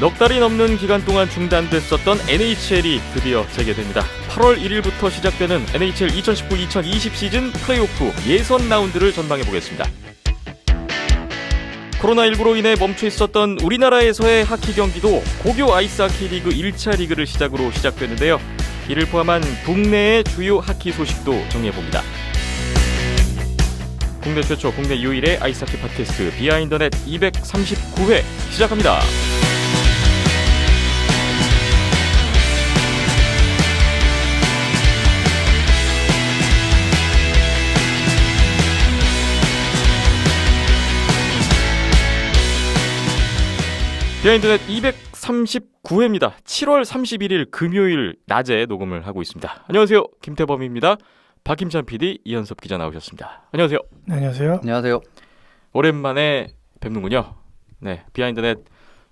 넉 달이 넘는 기간 동안 중단됐었던 NHL이 드디어 재개됩니다. 8월 1일부터 시작되는 NHL 2019-2020 시즌 플레이오프 예선 라운드를 전망해보겠습니다. 코로나19로 인해 멈춰 있었던 우리나라에서의 하키 경기도 고교 아이스하키 리그 1차 리그를 시작으로 시작되는데요. 이를 포함한 국내의 주요 하키 소식도 정리해봅니다. 국내 최초, 국내 유일의 아이스하키 팟캐스트 비하인더넷 239회 시작합니다. 비하인드넷 239회입니다. 7월 31일 금요일 낮에 녹음을 하고 있습니다. 안녕하세요. 김태범입니다. 박김찬 PD, 이현섭 기자 나오셨습니다. 안녕하세요. 네, 안녕하세요. 안녕하세요. 오랜만에 뵙는군요. 네, 비하인드넷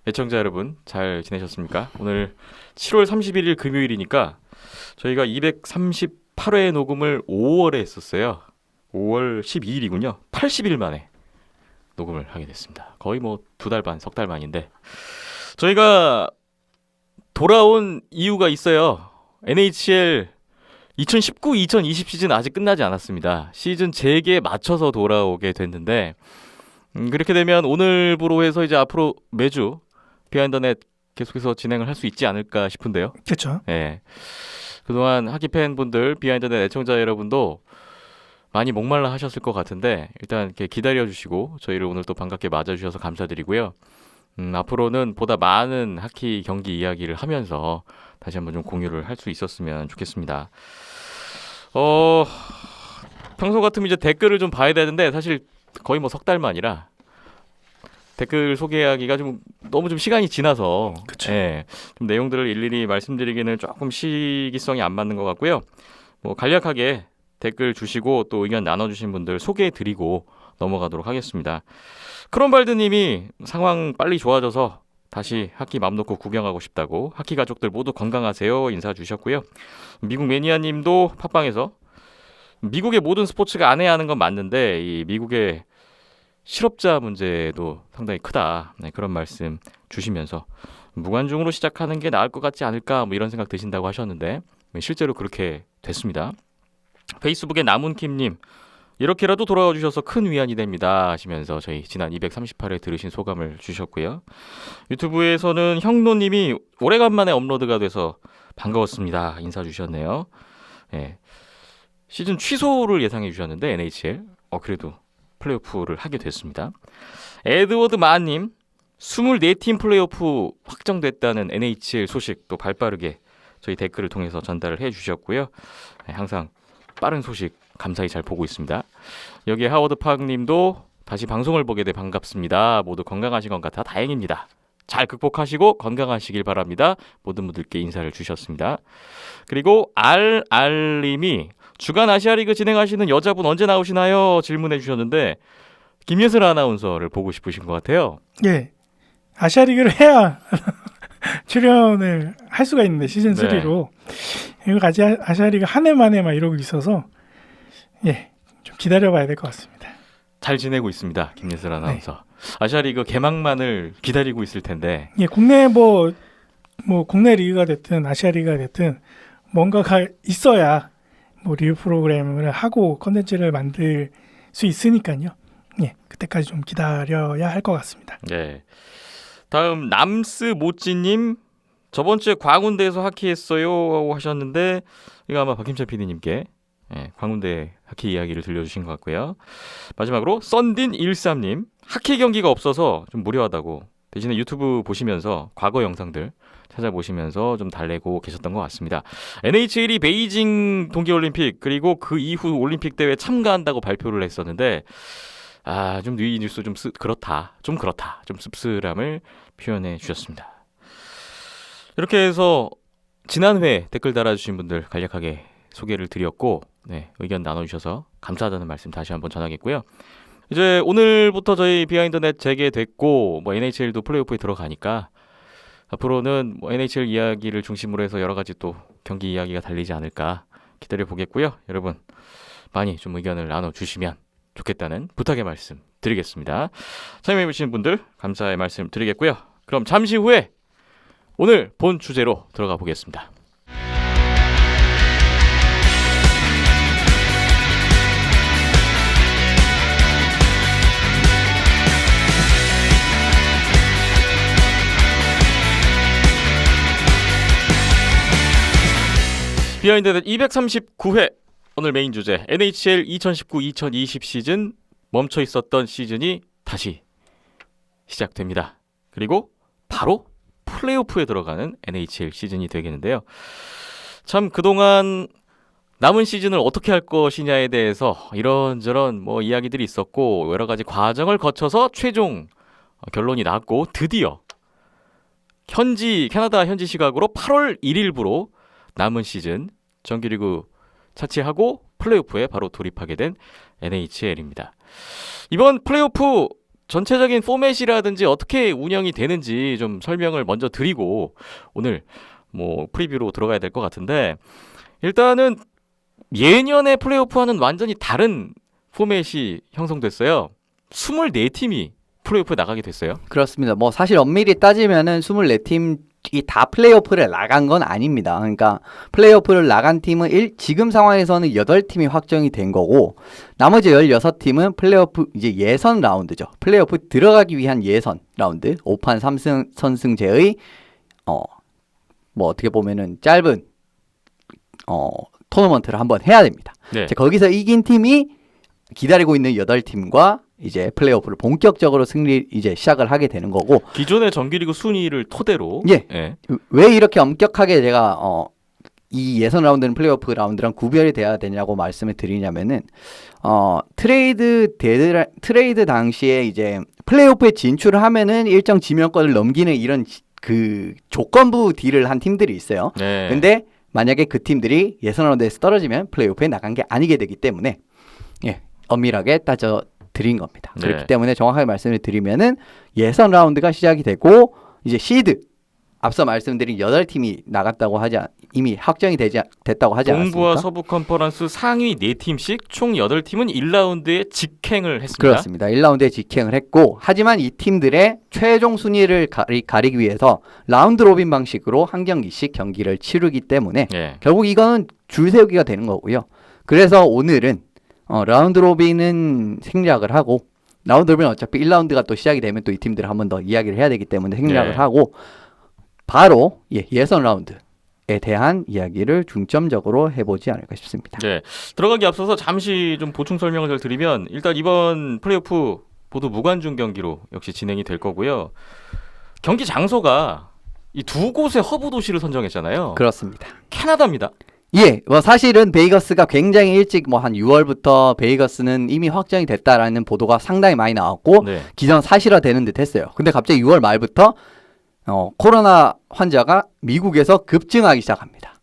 애청자 여러분 잘 지내셨습니까? 오늘 7월 31일 금요일이니까 저희가 238회 녹음을 5월에 했었어요. 5월 12일이군요. 80일 만에 녹음을 하게 됐습니다. 거의 뭐 2달 반, 석 달 만인데 저희가 돌아온 이유가 있어요. NHL 2019-2020 시즌 아직 끝나지 않았습니다. 시즌 재개에 맞춰서 돌아오게 됐는데 그렇게 되면 오늘부로 해서 이제 앞으로 매주 비하인더넷 계속해서 진행을 할 수 있지 않을까 싶은데요. 그렇죠. 네. 그동안 하키 팬분들, 비하인더넷 애청자 여러분도 많이 목말라 하셨을 것 같은데 일단 이렇게 기다려주시고 저희를 오늘 또 반갑게 맞아주셔서 감사드리고요. 앞으로는 보다 많은 하키 경기 이야기를 하면서 다시 한번 좀 공유를 할 수 있었으면 좋겠습니다. 평소 같으면 이제 댓글을 좀 봐야 되는데 사실 거의 뭐 석 달 만이라 댓글 소개하기가 좀 너무 좀 시간이 지나서 예, 좀 내용들을 일일이 말씀드리기는 조금 시기성이 안 맞는 것 같고요. 뭐 간략하게 댓글 주시고 또 의견 나눠주신 분들 소개해드리고 넘어가도록 하겠습니다. 크롬발드님이 상황 빨리 좋아져서 다시 하키 맘 놓고 구경하고 싶다고 하키 가족들 모두 건강하세요 인사 주셨고요. 미국 매니아님도 팟빵에서 미국의 모든 스포츠가 안 해야 하는 건 맞는데 이 미국의 실업자 문제도 상당히 크다. 네, 그런 말씀 주시면서 무관중으로 시작하는 게 나을 것 같지 않을까 뭐 이런 생각 드신다고 하셨는데 실제로 그렇게 됐습니다. 페이스북의 나문킴님 이렇게라도 돌아와 주셔서 큰 위안이 됩니다 하시면서 저희 지난 238회 들으신 소감을 주셨고요. 유튜브에서는 형노님이 오래간만에 업로드가 돼서 반가웠습니다 인사 주셨네요. 예. 시즌 취소를 예상해 주셨는데 NHL 그래도 플레이오프를 하게 됐습니다. 에드워드 마님 24팀 플레이오프 확정됐다는 NHL 소식 또 발빠르게 저희 댓글을 통해서 전달을 해 주셨고요. 예, 항상 빠른 소식 감사히 잘 보고 있습니다. 여기에 하워드 파크님도 다시 방송을 보게 돼 반갑습니다. 모두 건강하신 것 같아 다행입니다. 잘 극복하시고 건강하시길 바랍니다. 모든 분들께 인사를 주셨습니다. 그리고 알알님이 주간 아시아리그 진행하시는 여자분 언제 나오시나요? 질문해 주셨는데 김예슬 아나운서를 보고 싶으신 것 같아요. 예, 아시아리그를 해야 출연을 할 수가 있는데 시즌 3로 이거 아시아리그 한 해 만에 막 이러고 있어서 예, 좀 기다려봐야 될 것 같습니다. 잘 지내고 있습니다. 김예슬 아나운서. 아시아리그 개막만을 기다리고 있을 텐데. 예, 국내 뭐 국내 리그가 됐든 아시아리그가 됐든 뭔가가 있어야 뭐 리뷰 프로그램을 하고 컨텐츠를 만들 수 있으니까요. 예, 그때까지 좀 기다려야 할 것 같습니다. 네. 다음 남스 모찌님 저번 주에 광운대에서 하키했어요 하셨는데 이거 아마 박김찬 PD님께 광운대 하키 이야기를 들려주신 것 같고요. 마지막으로 썬딘13님 하키 경기가 없어서 좀 무료하다고 대신에 유튜브 보시면서 과거 영상들 찾아보시면서 좀 달래고 계셨던 것 같습니다. NHL이 베이징 동계올림픽 그리고 그 이후 올림픽 대회 참가한다고 발표를 했었는데 좀 이 뉴스 좀 그렇다. 좀 씁쓸함을 표현해 주셨습니다. 이렇게 해서 지난 회 댓글 달아주신 분들 간략하게 소개를 드렸고 의견 나눠주셔서 감사하다는 말씀 다시 한번 전하겠고요. 이제 오늘부터 저희 비하인더넷 재개됐고 NHL도 플레이오프에 들어가니까 앞으로는 NHL 이야기를 중심으로 해서 여러 가지 또 경기 이야기가 달리지 않을까 기다려 보겠고요. 여러분 많이 좀 의견을 나눠주시면 좋겠다는 부탁의 말씀 드리겠습니다. 참여해주신 분들 감사의 말씀 드리겠고요. 그럼 잠시 후에 오늘 본 주제로 들어가 보겠습니다. 비하인드 239회 오늘 메인 주제 NHL 2019-2020 시즌 멈춰 있었던 시즌이 다시 시작됩니다. 그리고 바로 플레이오프에 들어가는 NHL 시즌이 되겠는데요. 참 그동안 남은 시즌을 어떻게 할 것이냐에 대해서 이런저런 뭐 이야기들이 있었고 여러 가지 과정을 거쳐서 최종 결론이 났고 드디어 캐나다 현지 시각으로 8월 1일부로 남은 시즌 정규리그 차치하고 플레이오프에 바로 돌입하게 된 NHL입니다. 이번 플레이오프 전체적인 포맷이라든지 어떻게 운영이 되는지 좀 설명을 먼저 드리고 오늘 뭐 프리뷰로 들어가야 될 것 같은데 일단은 예년의 플레이오프와는 완전히 다른 포맷이 형성됐어요. 24팀이 플레이오프에 나가게 됐어요. 그렇습니다. 뭐 사실 엄밀히 따지면은 24팀이 다 플레이오프를 나간 건 아닙니다. 그러니까 플레이오프를 나간 팀은 지금 상황에서는 8팀이 확정이 된 거고 나머지 16팀은 플레이오프 이제 예선 라운드죠. 플레이오프 들어가기 위한 예선 라운드 5판 3승 선승제의 뭐 어떻게 보면은 짧은 토너먼트를 한번 해야 됩니다. 네. 거기서 이긴 팀이 기다리고 있는 8팀과 이제 플레이오프를 본격적으로 이제 시작을 하게 되는 거고 기존의 정규리그 순위를 토대로 왜 이렇게 엄격하게 제가 이 예선 라운드는 플레이오프 라운드랑 구별이 돼야 되냐고 말씀을 드리냐면은 트레이드 당시에 이제 플레이오프에 진출을 하면은 일정 지명권을 넘기는 이런 그 조건부 딜을 한 팀들이 있어요. 네. 근데 만약에 그 팀들이 예선 라운드에서 떨어지면 플레이오프에 나간 게 아니게 되기 때문에 엄밀하게 따져 드린 겁니다. 네. 그렇기 때문에 정확하게 말씀을 드리면은 예선 라운드가 시작이 되고 이제 시드 앞서 말씀드린 8팀이 나갔다고 이미 확정이 됐다고 하지 않았습니까? 동부와 서부 컨퍼런스 상위 4팀씩 총 8팀은 1라운드에 직행을 했습니다. 그렇습니다. 1라운드에 직행을 했고 하지만 이 팀들의 최종 순위를 가리기 위해서 라운드 로빈 방식으로 한 경기씩 경기를 치르기 때문에 결국 이거는 줄 세우기가 되는 거고요. 그래서 오늘은 라운드 로빈은 생략을 하고 라운드 로빈은 어차피 1라운드가 또 시작이 되면 또 이 팀들을 한 번 더 이야기를 해야 되기 때문에 생략을 하고 바로 예선 라운드에 대한 이야기를 중점적으로 해보지 않을까 싶습니다. 네, 들어가기 앞서서 잠시 좀 보충 설명을 잘 드리면 일단 이번 플레이오프 모두 무관중 경기로 역시 진행이 될 거고요. 경기 장소가 이 두 곳의 허브 도시를 선정했잖아요. 그렇습니다. 캐나다입니다. 뭐 사실은 베이거스가 굉장히 일찍 뭐 한 6월부터 베이거스는 이미 확정이 됐다라는 보도가 상당히 많이 나왔고 기존 사실화되는 듯 했어요. 근데 갑자기 6월 말부터 코로나 환자가 미국에서 급증하기 시작합니다.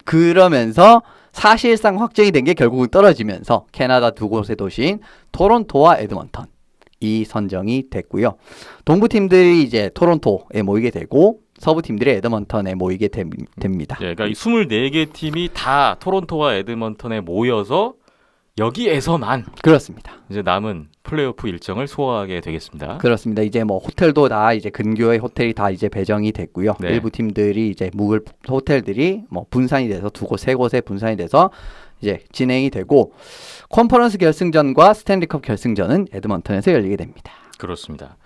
그러면서 사실상 확정이 된 게 결국은 떨어지면서 캐나다 두 곳의 도시인 토론토와 에드먼턴이 선정이 됐고요. 동부 팀들이 이제 토론토에 모이게 되고 서부 팀들이 에드먼턴에 모이게 됩니다. 그러니까 이 24개 팀이 다 토론토와 에드먼턴에 모여서 여기에서만 그렇습니다. 이제 남은 플레이오프 일정을 소화하게 되겠습니다. 그렇습니다. 이제 뭐 호텔도 다 이제 근교의 호텔이 다 이제 배정이 됐고요. 일부 팀들이 이제 묵을 호텔들이 뭐 분산이 돼서 두 곳, 세 곳에 분산이 돼서 이제 진행이 되고 컨퍼런스 결승전과 스탠리컵 결승전은 에드먼턴에서 열리게 됩니다. 그렇습니다.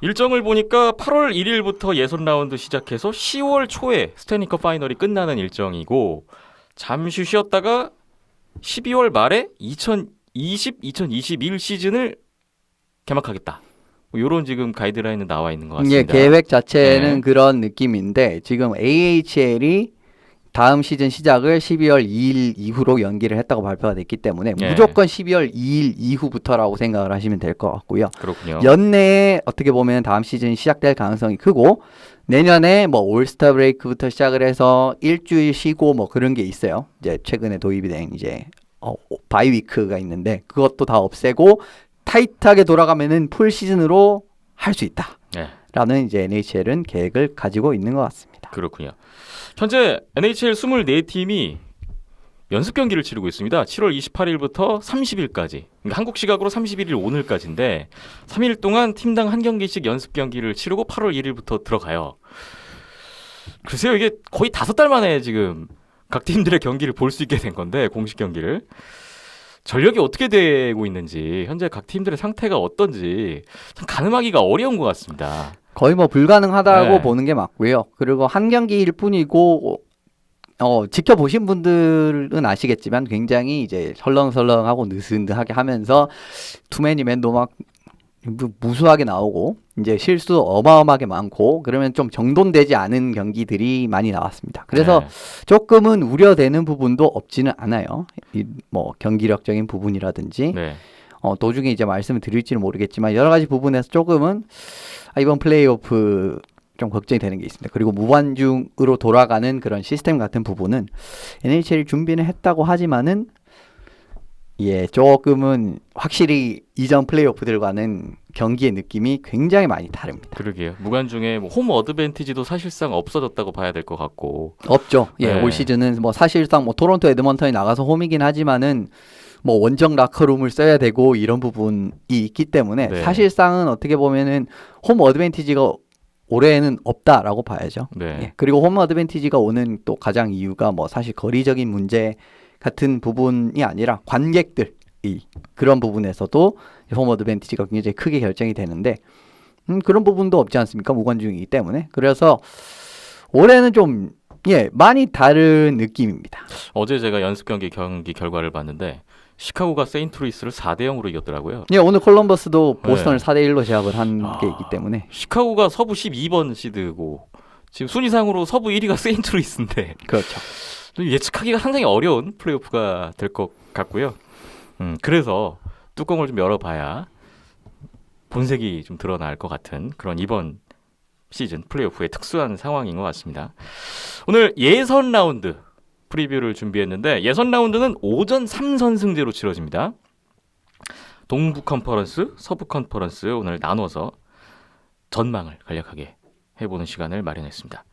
일정을 보니까 8월 1일부터 예선 라운드 시작해서 10월 초에 스탠리컵 파이널이 끝나는 일정이고 잠시 쉬었다가 12월 말에 2020-2021 시즌을 개막하겠다. 이런 지금 가이드라인은 나와 있는 것 같습니다. 계획 자체는 그런 느낌인데 지금 AHL이 다음 시즌 시작을 12월 2일 이후로 연기를 했다고 발표가 됐기 때문에 무조건 12월 2일 이후부터라고 생각을 하시면 될 것 같고요. 그렇군요. 연내에 어떻게 보면 다음 시즌이 시작될 가능성이 크고 내년에 뭐 올스타 브레이크부터 시작을 해서 일주일 쉬고 뭐 그런 게 있어요. 이제 최근에 도입이 된 이제 바이 위크가 있는데 그것도 다 없애고 타이트하게 돌아가면은 풀 시즌으로 할 수 있다. 라는 이제 NHL은 계획을 가지고 있는 것 같습니다. 그렇군요. 현재 NHL 24팀이 연습 경기를 치르고 있습니다. 7월 28일부터 30일까지. 그러니까 한국 시각으로 31일 오늘까지인데 3일 동안 팀당 한 경기씩 연습 경기를 치르고 8월 1일부터 들어가요. 글쎄요, 이게 거의 5달 만에 지금 각 팀들의 경기를 볼 수 있게 된 건데, 공식 경기를. 전력이 어떻게 되고 있는지, 현재 각 팀들의 상태가 어떤지 참 가늠하기가 어려운 것 같습니다. 거의 뭐 불가능하다고 네. 보는 게 맞고요. 그리고 한 경기일 뿐이고 지켜보신 분들은 아시겠지만 굉장히 이제 설렁설렁하고 느슨하게 하면서 투맨이맨도 막 무수하게 나오고 이제 실수 어마어마하게 많고 그러면 좀 정돈되지 않은 경기들이 많이 나왔습니다. 그래서 네. 조금은 우려되는 부분도 없지는 않아요. 뭐 경기력적인 부분이라든지 네. 도중에 이제 말씀을 드릴지는 모르겠지만 여러 가지 부분에서 조금은 이번 플레이오프 좀 걱정이 되는 게 있습니다. 그리고 무관중으로 돌아가는 그런 시스템 같은 부분은 NHL이 준비는 했다고 하지만은 조금은 확실히 이전 플레이오프들과는 경기의 느낌이 굉장히 많이 다릅니다. 그러게요. 무관중에 뭐 홈 어드밴티지도 사실상 없어졌다고 봐야 될 것 같고. 없죠. 네. 올 시즌은 뭐 사실상 뭐 토론토 에드먼턴이 나가서 홈이긴 하지만은 뭐 원정 라커룸을 써야 되고 이런 부분이 있기 때문에 네. 사실상은 어떻게 보면은 홈 어드밴티지가 올해는 없다라고 봐야죠. 네. 그리고 홈 어드밴티지가 오는 또 가장 이유가 뭐 사실 거리적인 문제 같은 부분이 아니라 관객들이 그런 부분에서도 홈 어드밴티지가 굉장히 크게 결정이 되는데 그런 부분도 없지 않습니까? 무관중이기 때문에. 그래서 올해는 좀 많이 다른 느낌입니다. 어제 제가 연습 경기 결과를 봤는데 시카고가 세인트루이스를 4대0으로 이겼더라고요. 오늘 콜럼버스도 보스턴을 네. 4대1로 제압을 한 게 있기 때문에. 시카고가 서부 12번 시드고 지금 순위상으로 서부 1위가 세인트루이스인데 그렇죠. 좀 예측하기가 상당히 어려운 플레이오프가 될 것 같고요. 그래서 뚜껑을 좀 열어봐야 본색이 좀 드러날 것 같은 그런 이번 시즌 플레이오프의 특수한 상황인 것 같습니다. 오늘 예선 라운드 프리뷰를 준비했는데 예선 라운드는 오전 3선승제로 치러집니다. 동부 컨퍼런스, 서부 컨퍼런스 오늘 나눠서 전망을 간략하게 해보는 시간을 마련했습니다.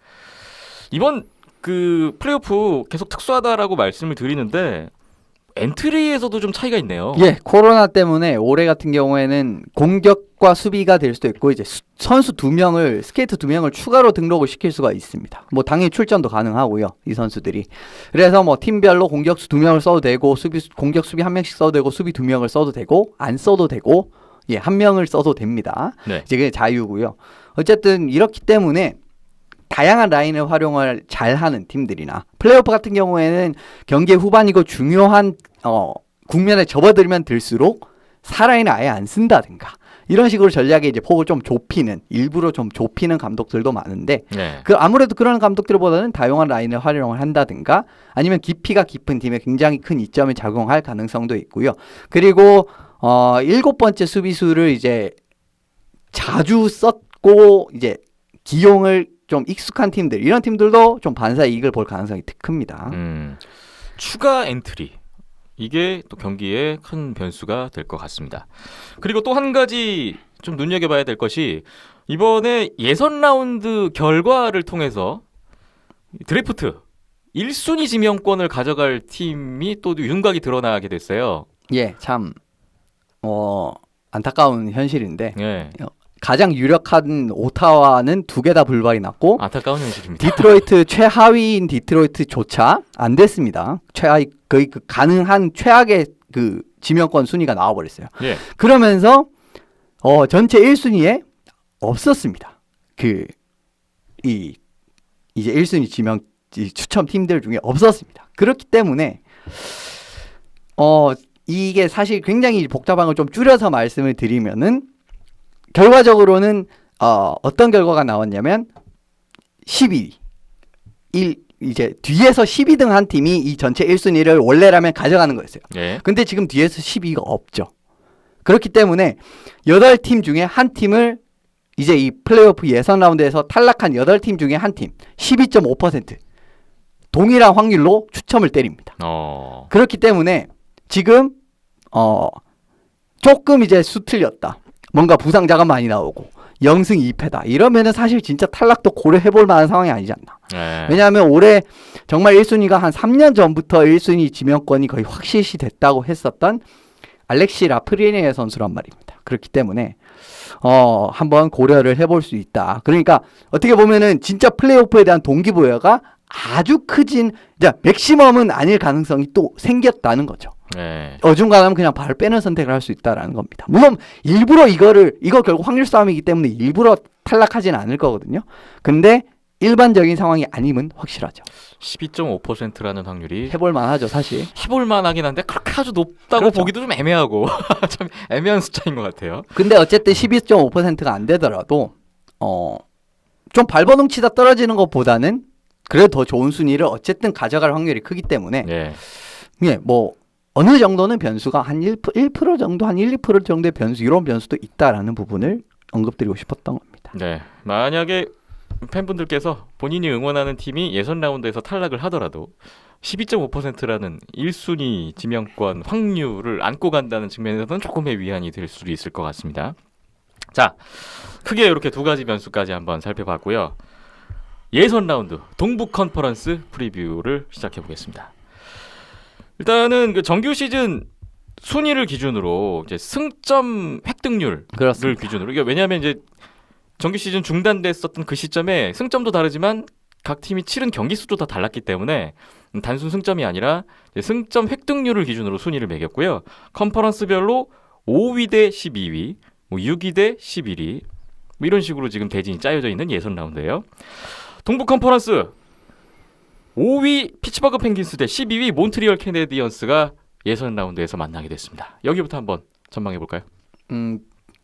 이번 그 플레이오프 계속 특수하다라고 말씀을 드리는데 엔트리에서도 좀 차이가 있네요. 코로나 때문에 올해 같은 경우에는 공격과 수비가 될 수도 있고 이제 선수 2명을 스케이터 2명을 추가로 등록을 시킬 수가 있습니다. 뭐 당연히 출전도 가능하고요. 이 선수들이. 그래서 뭐 팀별로 공격수 2명을 써도 되고 공격 수비 1명씩 써도 되고 수비 2명을 써도 되고 안 써도 되고 1명을 써도 됩니다. 네. 이제 그게 자유고요. 어쨌든 이렇기 때문에 다양한 라인을 활용을 잘하는 팀들이나 플레이오프 같은 경우에는 경기 후반이고 중요한 국면에 접어들면 들수록 4라인을 아예 안 쓴다든가 이런 식으로 전략의 이제 폭을 좀 좁히는 일부러 좀 좁히는 감독들도 많은데 네. 아무래도 그런 감독들보다는 다양한 라인을 활용을 한다든가 아니면 깊이가 깊은 팀에 굉장히 큰 이점을 작용할 가능성도 있고요. 그리고 7번째 수비수를 이제 자주 썼고 이제 기용을 좀 익숙한 팀들 이런 팀들도 좀 반사 이익을 볼 가능성이 크입니다. 추가 엔트리 이게 또 경기에 큰 변수가 될 것 같습니다. 그리고 또 한 가지 좀 눈여겨봐야 될 것이 이번에 예선 라운드 결과를 통해서 드래프트 1순위 지명권을 가져갈 팀이 또 윤곽이 드러나게 됐어요. 참 안타까운 현실인데 예. 가장 유력한 오타와는 2개 다 불발이 났고 안타까운 현실입니다. 디트로이트 최하위인 디트로이트조차 안 됐습니다. 최하위 거의 그 가능한 최악의 그 지명권 순위가 나와버렸어요. 예. 그러면서 전체 1순위에 없었습니다. 이제 1순위 지명 추첨 팀들 중에 없었습니다. 그렇기 때문에 이게 사실 굉장히 복잡한 걸 좀 줄여서 말씀을 드리면은 결과적으로는 어떤 결과가 나왔냐면 12위 이제 뒤에서 12등 한 팀이 이 전체 1순위를 원래라면 가져가는 거였어요. 예. 근데 지금 뒤에서 12위가 없죠. 그렇기 때문에 8팀 중에 한 팀을 이제 이 플레이오프 예선 라운드에서 탈락한 8팀 중에 한 팀 12.5% 동일한 확률로 추첨을 때립니다. 그렇기 때문에 지금 조금 이제 수틀렸다. 뭔가 부상자가 많이 나오고 0승 2패다. 이러면은 사실 진짜 탈락도 고려해볼 만한 상황이 아니지 않나. 네. 왜냐하면 올해 정말 1순위가 한 3년 전부터 1순위 지명권이 거의 확실시 됐다고 했었던 알렉시 라프리네 선수란 말입니다. 그렇기 때문에 한번 고려를 해볼 수 있다. 그러니까 어떻게 보면은 진짜 플레이오프에 대한 동기부여가 아주 크진, 맥시멈은 아닐 가능성이 또 생겼다는 거죠. 네. 어중간하면 그냥 발을 빼는 선택을 할 수 있다라는 겁니다. 물론 일부러 이거 결국 확률 싸움이기 때문에 일부러 탈락하진 않을 거거든요. 근데 일반적인 상황이 아니면 확실하죠. 12.5%라는 확률이 해볼 만하죠, 사실. 해볼 만하긴 한데 그렇게 아주 높다고 그렇죠. 보기도 좀 애매하고 참 애매한 숫자인 것 같아요. 근데 어쨌든 12.5%가 안 되더라도 좀 발버둥치다 떨어지는 것보다는 그래도 더 좋은 순위를 어쨌든 가져갈 확률이 크기 때문에 네. 예, 뭐 어느 정도는 변수가 한 1% 정도, 한 1, 2% 정도의 변수, 이런 변수도 있다라는 부분을 언급드리고 싶었던 겁니다. 네. 만약에 팬분들께서 본인이 응원하는 팀이 예선 라운드에서 탈락을 하더라도 12.5%라는 1순위 지명권 확률을 안고 간다는 측면에서는 조금의 위안이 될 수도 있을 것 같습니다. 자, 크게 이렇게 두 가지 변수까지 한번 살펴봤고요. 예선 라운드 동부 컨퍼런스 프리뷰를 시작해 보겠습니다. 일단은 그 정규 시즌 순위를 기준으로 이제 승점 획득률을 그렇습니다. 기준으로, 이게 왜냐하면 이제 정규 시즌 중단됐었던 그 시점에 승점도 다르지만 각 팀이 치른 경기 수도 다 달랐기 때문에 단순 승점이 아니라 이제 승점 획득률을 기준으로 순위를 매겼고요. 컨퍼런스별로 5위 대 12위, 뭐 6위 대 11위, 뭐 이런 식으로 지금 대진이 짜여져 있는 예선 라운드예요. 동부 컨퍼런스 5위 피츠버그 펭귄스 대 12위 몬트리올 캐네디언스가 예선 라운드에서 만나게 됐습니다. 여기부터 한번 전망해 볼까요?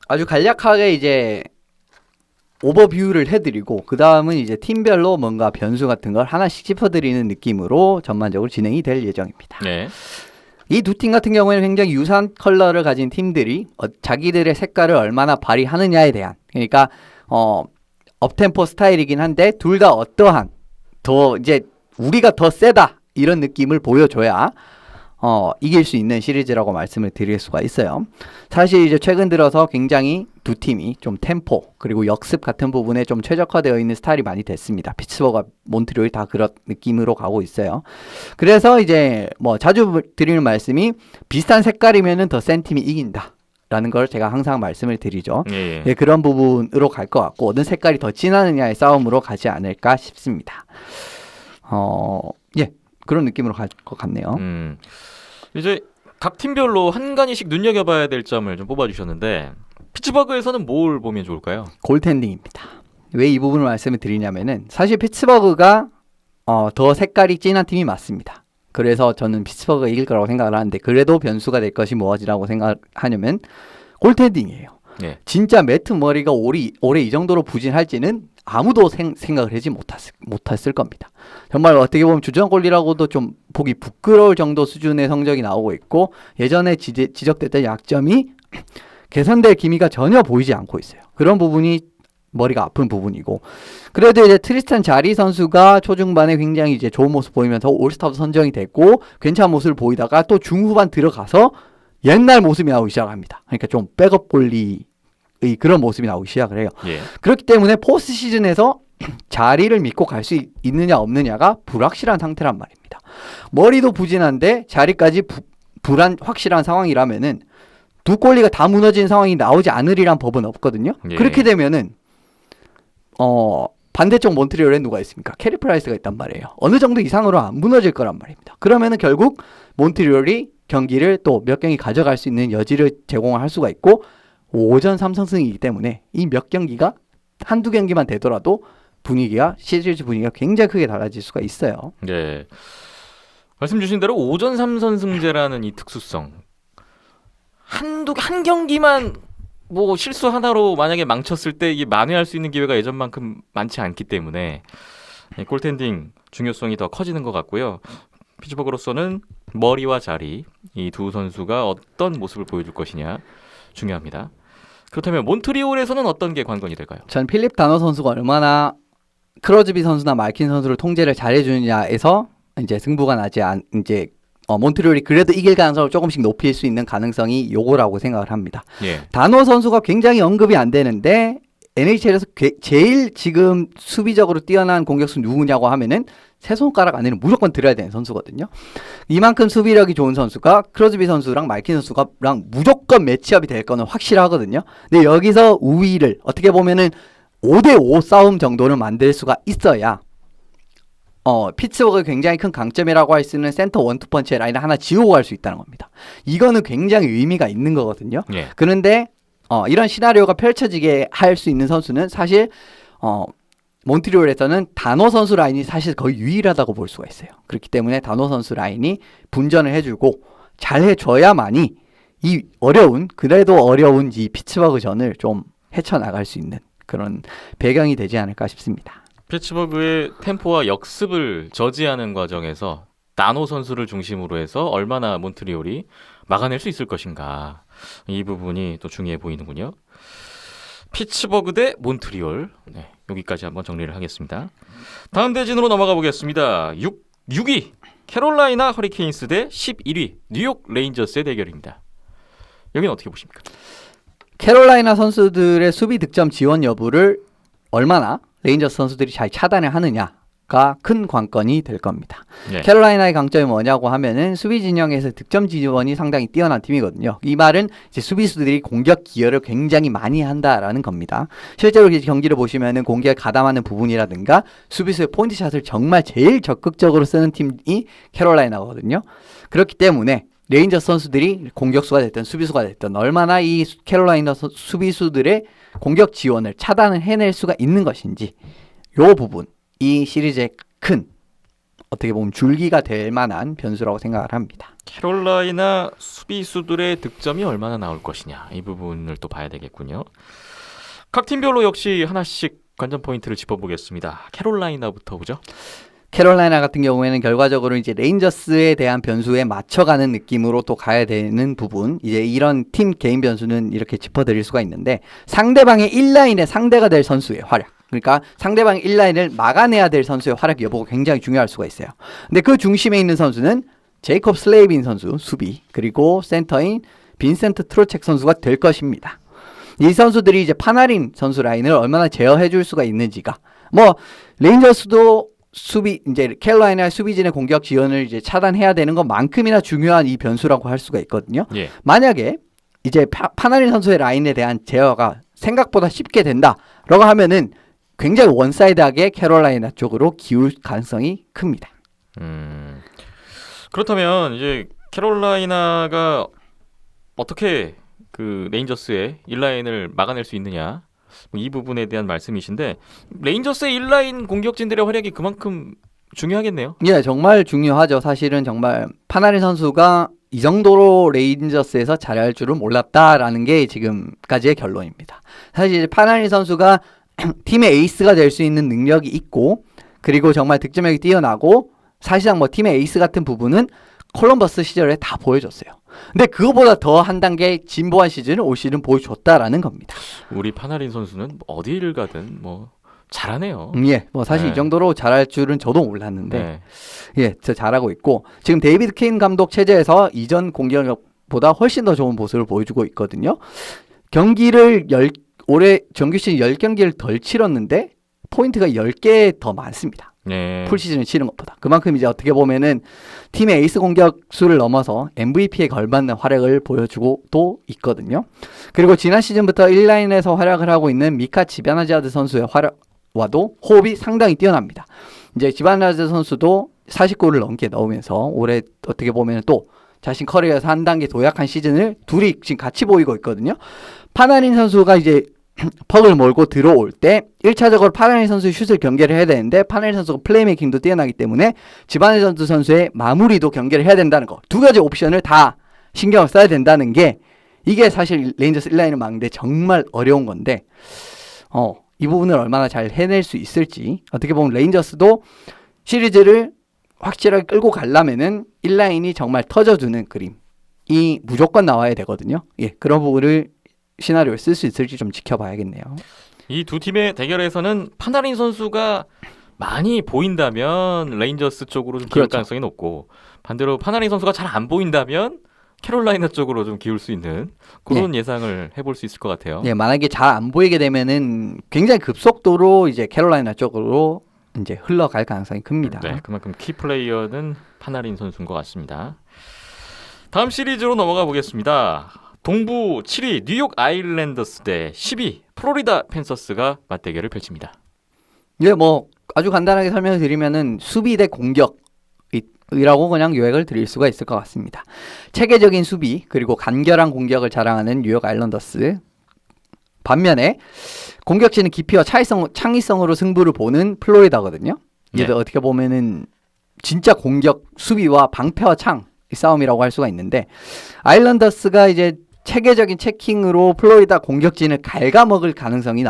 아주 간략하게 이제 오버뷰를 해드리고 그 다음은 이제 팀별로 뭔가 변수 같은 걸 하나씩 짚어드리는 느낌으로 전반적으로 진행이 될 예정입니다. 네. 이 두 팀 같은 경우에는 굉장히 유사한 컬러를 가진 팀들이 자기들의 색깔을 얼마나 발휘하느냐에 대한, 그러니까 업템포 스타일이긴 한데 둘 다 어떠한 더 이제 우리가 더 세다 이런 느낌을 보여줘야 이길 수 있는 시리즈라고 말씀을 드릴 수가 있어요. 사실 이제 최근 들어서 굉장히 두 팀이 좀 템포 그리고 역습 같은 부분에 좀 최적화되어 있는 스타일이 많이 됐습니다. 피츠버그와 몬트리올이 다 그런 느낌으로 가고 있어요. 그래서 이제 뭐 자주 드리는 말씀이 비슷한 색깔이면은 더 센 팀이 이긴다 라는 걸 제가 항상 말씀을 드리죠. 예. 예, 그런 부분으로 갈 것 같고 어느 색깔이 더 진하느냐의 싸움으로 가지 않을까 싶습니다. 예, 그런 느낌으로 갈 것 같네요. 이제 각 팀별로 한 가지씩 눈여겨봐야 될 점을 좀 뽑아주셨는데 피츠버그에서는 뭘 보면 좋을까요? 골텐딩입니다. 왜 이 부분을 말씀을 드리냐면은 사실 피츠버그가 더 색깔이 진한 팀이 맞습니다. 그래서 저는 피츠버그가 이길 거라고 생각을 하는데 그래도 변수가 될 것이 무엇이라고 생각하냐면 골텐딩이에요. 네. 진짜 매트 머리가 올해 이 정도로 부진할지는 아무도 생각을 하지 못했을 겁니다. 정말 어떻게 보면 주전골리라고도 좀 보기 부끄러울 정도 수준의 성적이 나오고 있고 예전에 지적됐던 약점이 개선될 기미가 전혀 보이지 않고 있어요. 그런 부분이 머리가 아픈 부분이고, 그래도 이제 트리스탄 자리 선수가 초중반에 굉장히 이제 좋은 모습 보이면서 올스타도 선정이 됐고 괜찮은 모습을 보이다가 또 중후반 들어가서 옛날 모습이 나오기 시작합니다. 그러니까 좀 백업 골리의 그런 모습이 나오기 시작을 해요. 예. 그렇기 그렇기 때문에 포스트 시즌에서 자리를 믿고 갈 수 있느냐 없느냐가 불확실한 상태란 말입니다. 머리도 부진한데 자리까지 확실한 상황이라면은 두 골리가 다 무너진 상황이 나오지 않으리란 법은 없거든요. 예. 그렇게 되면은 반대쪽 몬트리올에 누가 있습니까? 캐리 프라이스가 있단 말이에요. 어느 정도 이상으로 안 무너질 거란 말입니다. 그러면은 결국 몬트리올이 경기를 또 몇 경기 가져갈 수 있는 여지를 제공을 할 수가 있고 5전 3승이기 때문에 이 몇 경기가 한두 경기만 되더라도 시리즈 분위기가 굉장히 크게 달라질 수가 있어요. 네. 말씀 주신 대로 5전 3선승제라는 이 특수성. 한 경기만 뭐 실수 하나로 만약에 망쳤을 때 이게 만회할 수 있는 기회가 예전만큼 많지 않기 때문에 골텐딩 중요성이 더 커지는 것 같고요. 피츠버그로서는 머리와 자리 이 두 선수가 어떤 모습을 보여줄 것이냐 중요합니다. 그렇다면 몬트리올에서는 어떤 게 관건이 될까요? 전 필립 다너 선수가 얼마나 크로즈비 선수나 말킨 선수를 통제를 잘해주느냐에서 이제 승부가 나지 몬트리올이 그래도 이길 가능성을 조금씩 높일 수 있는 가능성이 요거라고 생각을 합니다. 예. 다노 선수가 굉장히 언급이 안 되는데 NHL에서 제일 지금 수비적으로 뛰어난 공격수 누구냐고 하면은 세 손가락 안에는 무조건 들어야 되는 선수거든요. 이만큼 수비력이 좋은 선수가 크로즈비 선수랑 말킨 선수랑 무조건 매치업이 될 거는 확실하거든요. 근데 여기서 우위를 어떻게 보면은 5대5 싸움 정도는 만들 수가 있어야 피츠버그의 굉장히 큰 강점이라고 할 수 있는 센터 원투펀치의 라인을 하나 지우고 갈 수 있다는 겁니다. 이거는 굉장히 의미가 있는 거거든요. 예. 그런데 이런 시나리오가 펼쳐지게 할 수 있는 선수는 사실 몬트리올에서는 다노 선수 라인이 사실 거의 유일하다고 볼 수가 있어요. 그렇기 때문에 다노 선수 라인이 분전을 해주고 잘 해줘야만이 이 그래도 어려운 이 피츠버그전을 좀 헤쳐나갈 수 있는 그런 배경이 되지 않을까 싶습니다. 피츠버그의 템포와 역습을 저지하는 과정에서 나노 선수를 중심으로 해서 얼마나 몬트리올이 막아낼 수 있을 것인가, 이 부분이 또 중요해 보이는군요. 피츠버그 대 몬트리올, 네, 여기까지 한번 정리를 하겠습니다. 다음 대진으로 넘어가 보겠습니다. 6위 캐롤라이나 허리케인스 대 11위 뉴욕 레인저스의 대결입니다. 여기는 어떻게 보십니까? 캐롤라이나 선수들의 수비 득점 지원 여부를 얼마나 레인저스 선수들이 잘 차단을 하느냐가 큰 관건이 될 겁니다. 네. 캐롤라이나의 강점이 뭐냐고 하면은 수비 진영에서 득점 지원이 상당히 뛰어난 팀이거든요. 이 말은 이제 수비수들이 공격 기여를 굉장히 많이 한다라는 겁니다. 실제로 경기를 보시면은 공격에 가담하는 부분이라든가 수비수의 포인트샷을 정말 제일 적극적으로 쓰는 팀이 캐롤라이나거든요. 그렇기 때문에 레인저스 선수들이 공격수가 됐든 수비수가 됐든 얼마나 이 캐롤라이나 수비수들의 공격 지원을 차단을 해낼 수가 있는 것인지, 요 부분 이 시리즈의 큰 어떻게 보면 줄기가 될 만한 변수라고 생각을 합니다. 캐롤라이나 수비수들의 득점이 얼마나 나올 것이냐, 이 부분을 또 봐야 되겠군요. 각 팀별로 역시 하나씩 관전 포인트를 짚어보겠습니다. 캐롤라이나부터 보죠. 캐롤라이나 같은 경우에는 결과적으로 이제 레인저스에 대한 변수에 맞춰가는 느낌으로 또 가야 되는 부분, 이제 이런 팀 개인 변수는 이렇게 짚어드릴 수가 있는데, 상대방의 1라인의 상대가 될 선수의 활약, 그러니까 상대방의 1라인을 막아내야 될 선수의 활약 여부가 굉장히 중요할 수가 있어요. 근데 그 중심에 있는 선수는 제이콥 슬레이빈 선수 수비, 그리고 센터인 빈센트 트로책 선수가 될 것입니다. 이 선수들이 이제 파나린 선수 라인을 얼마나 제어해 줄 수가 있는지가, 레인저스도 이제 캐롤라이나 수비진의 공격 지원을 이제 차단해야 되는 것만큼이나 중요한 이 변수라고 할 수가 있거든요. 예. 만약에 이제 파나린 선수의 라인에 대한 제어가 생각보다 쉽게 된다라고 하면은 굉장히 원사이드하게 캐롤라이나 쪽으로 기울 가능성이 큽니다. 그렇다면 이제 캐롤라이나가 어떻게 그 레인저스의 1라인을 막아낼 수 있느냐, 이 부분에 대한 말씀이신데, 레인저스의 1라인 공격진들의 활약이 그만큼 중요하겠네요. 예, 정말 중요하죠. 사실은 정말 파나린 선수가 이 정도로 레인저스에서 잘할 줄은 몰랐다라는 게 지금까지의 결론입니다. 사실 파나린 선수가 팀의 에이스가 될 수 있는 능력이 있고, 그리고 정말 득점력이 뛰어나고, 사실상 팀의 에이스 같은 부분은 콜럼버스 시절에 다 보여줬어요. 근데 그거보다 더 한 단계 진보한 시즌을 올 시즌 보여줬다라는 겁니다. 우리 파나린 선수는 어디를 가든 잘하네요. 예, 사실 네. 이 정도로 잘할 줄은 저도 몰랐는데, 네. 예, 저 잘하고 있고, 지금 데이비드 케인 감독 체제에서 이전 공격력보다 훨씬 더 좋은 모습을 보여주고 있거든요. 올해 정규 시즌 10경기를 덜 치렀는데 포인트가 10개 더 많습니다. 네. 풀시즌을 치른 것보다. 그만큼 이제 어떻게 보면은 팀의 에이스 공격수를 넘어서 MVP에 걸맞는 활약을 보여주고 또 있거든요. 그리고 지난 시즌부터 1라인에서 활약을 하고 있는 미카 지바나자드 선수의 활약와도 호흡이 상당히 뛰어납니다. 이제 지바나자드 선수도 40골을 넘게 넣으면서 올해 어떻게 보면 또 자신 커리어에서 한 단계 도약한 시즌을 둘이 지금 같이 보이고 있거든요. 파나린 선수가 이제 퍽을 몰고 들어올 때 1차적으로 파나린 선수의 슛을 경계를 해야 되는데, 파나린 선수가 플레이메이킹도 뛰어나기 때문에 지바나자드 선수의 마무리도 경계를 해야 된다는 거, 두 가지 옵션을 다 신경을 써야 된다는 게, 이게 사실 레인저스 1라인을 막는데 정말 어려운 건데, 이 부분을 얼마나 잘 해낼 수 있을지, 어떻게 보면 레인저스도 시리즈를 확실하게 끌고 가려면은 1라인이 정말 터져주는 그림이 무조건 나와야 되거든요. 예, 그런 부분을 시나리오를 쓸 수 있을지 좀 지켜봐야겠네요. 이 두 팀의 대결에서는 파나린 선수가 많이 보인다면 레인저스 쪽으로 좀 기울 그렇죠. 가능성이 높고, 반대로 파나린 선수가 잘 안 보인다면 캐롤라이나 쪽으로 좀 기울 수 있는 그런 예상을 해볼 수 있을 것 같아요. 예, 만약에 잘 안 보이게 되면은 굉장히 급속도로 이제 캐롤라이나 쪽으로 이제 흘러갈 가능성이 큽니다. 네, 그만큼 키 플레이어는 파나린 선수인 것 같습니다. 다음 시리즈로 넘어가 보겠습니다. 동부 7위 뉴욕 아일랜더스 대 10위 플로리다 팬서스가 맞대결을 펼칩니다. 예, 뭐 아주 간단하게 설명을 드리면은 수비 대 공격이라고 그냥 요약을 드릴 수가 있을 것 같습니다. 체계적인 수비 그리고 간결한 공격을 자랑하는 뉴욕 아일랜더스, 반면에 공격진의 깊이와 창의성으로 승부를 보는 플로리다거든요. 이게 어떻게 보면은 진짜 공격, 수비와 방패와 창 싸움이라고 할 수가 있는데, 아일랜더스가 이제 체계적인 체킹으로 플로리다 공격진을 갉아먹을 가능성이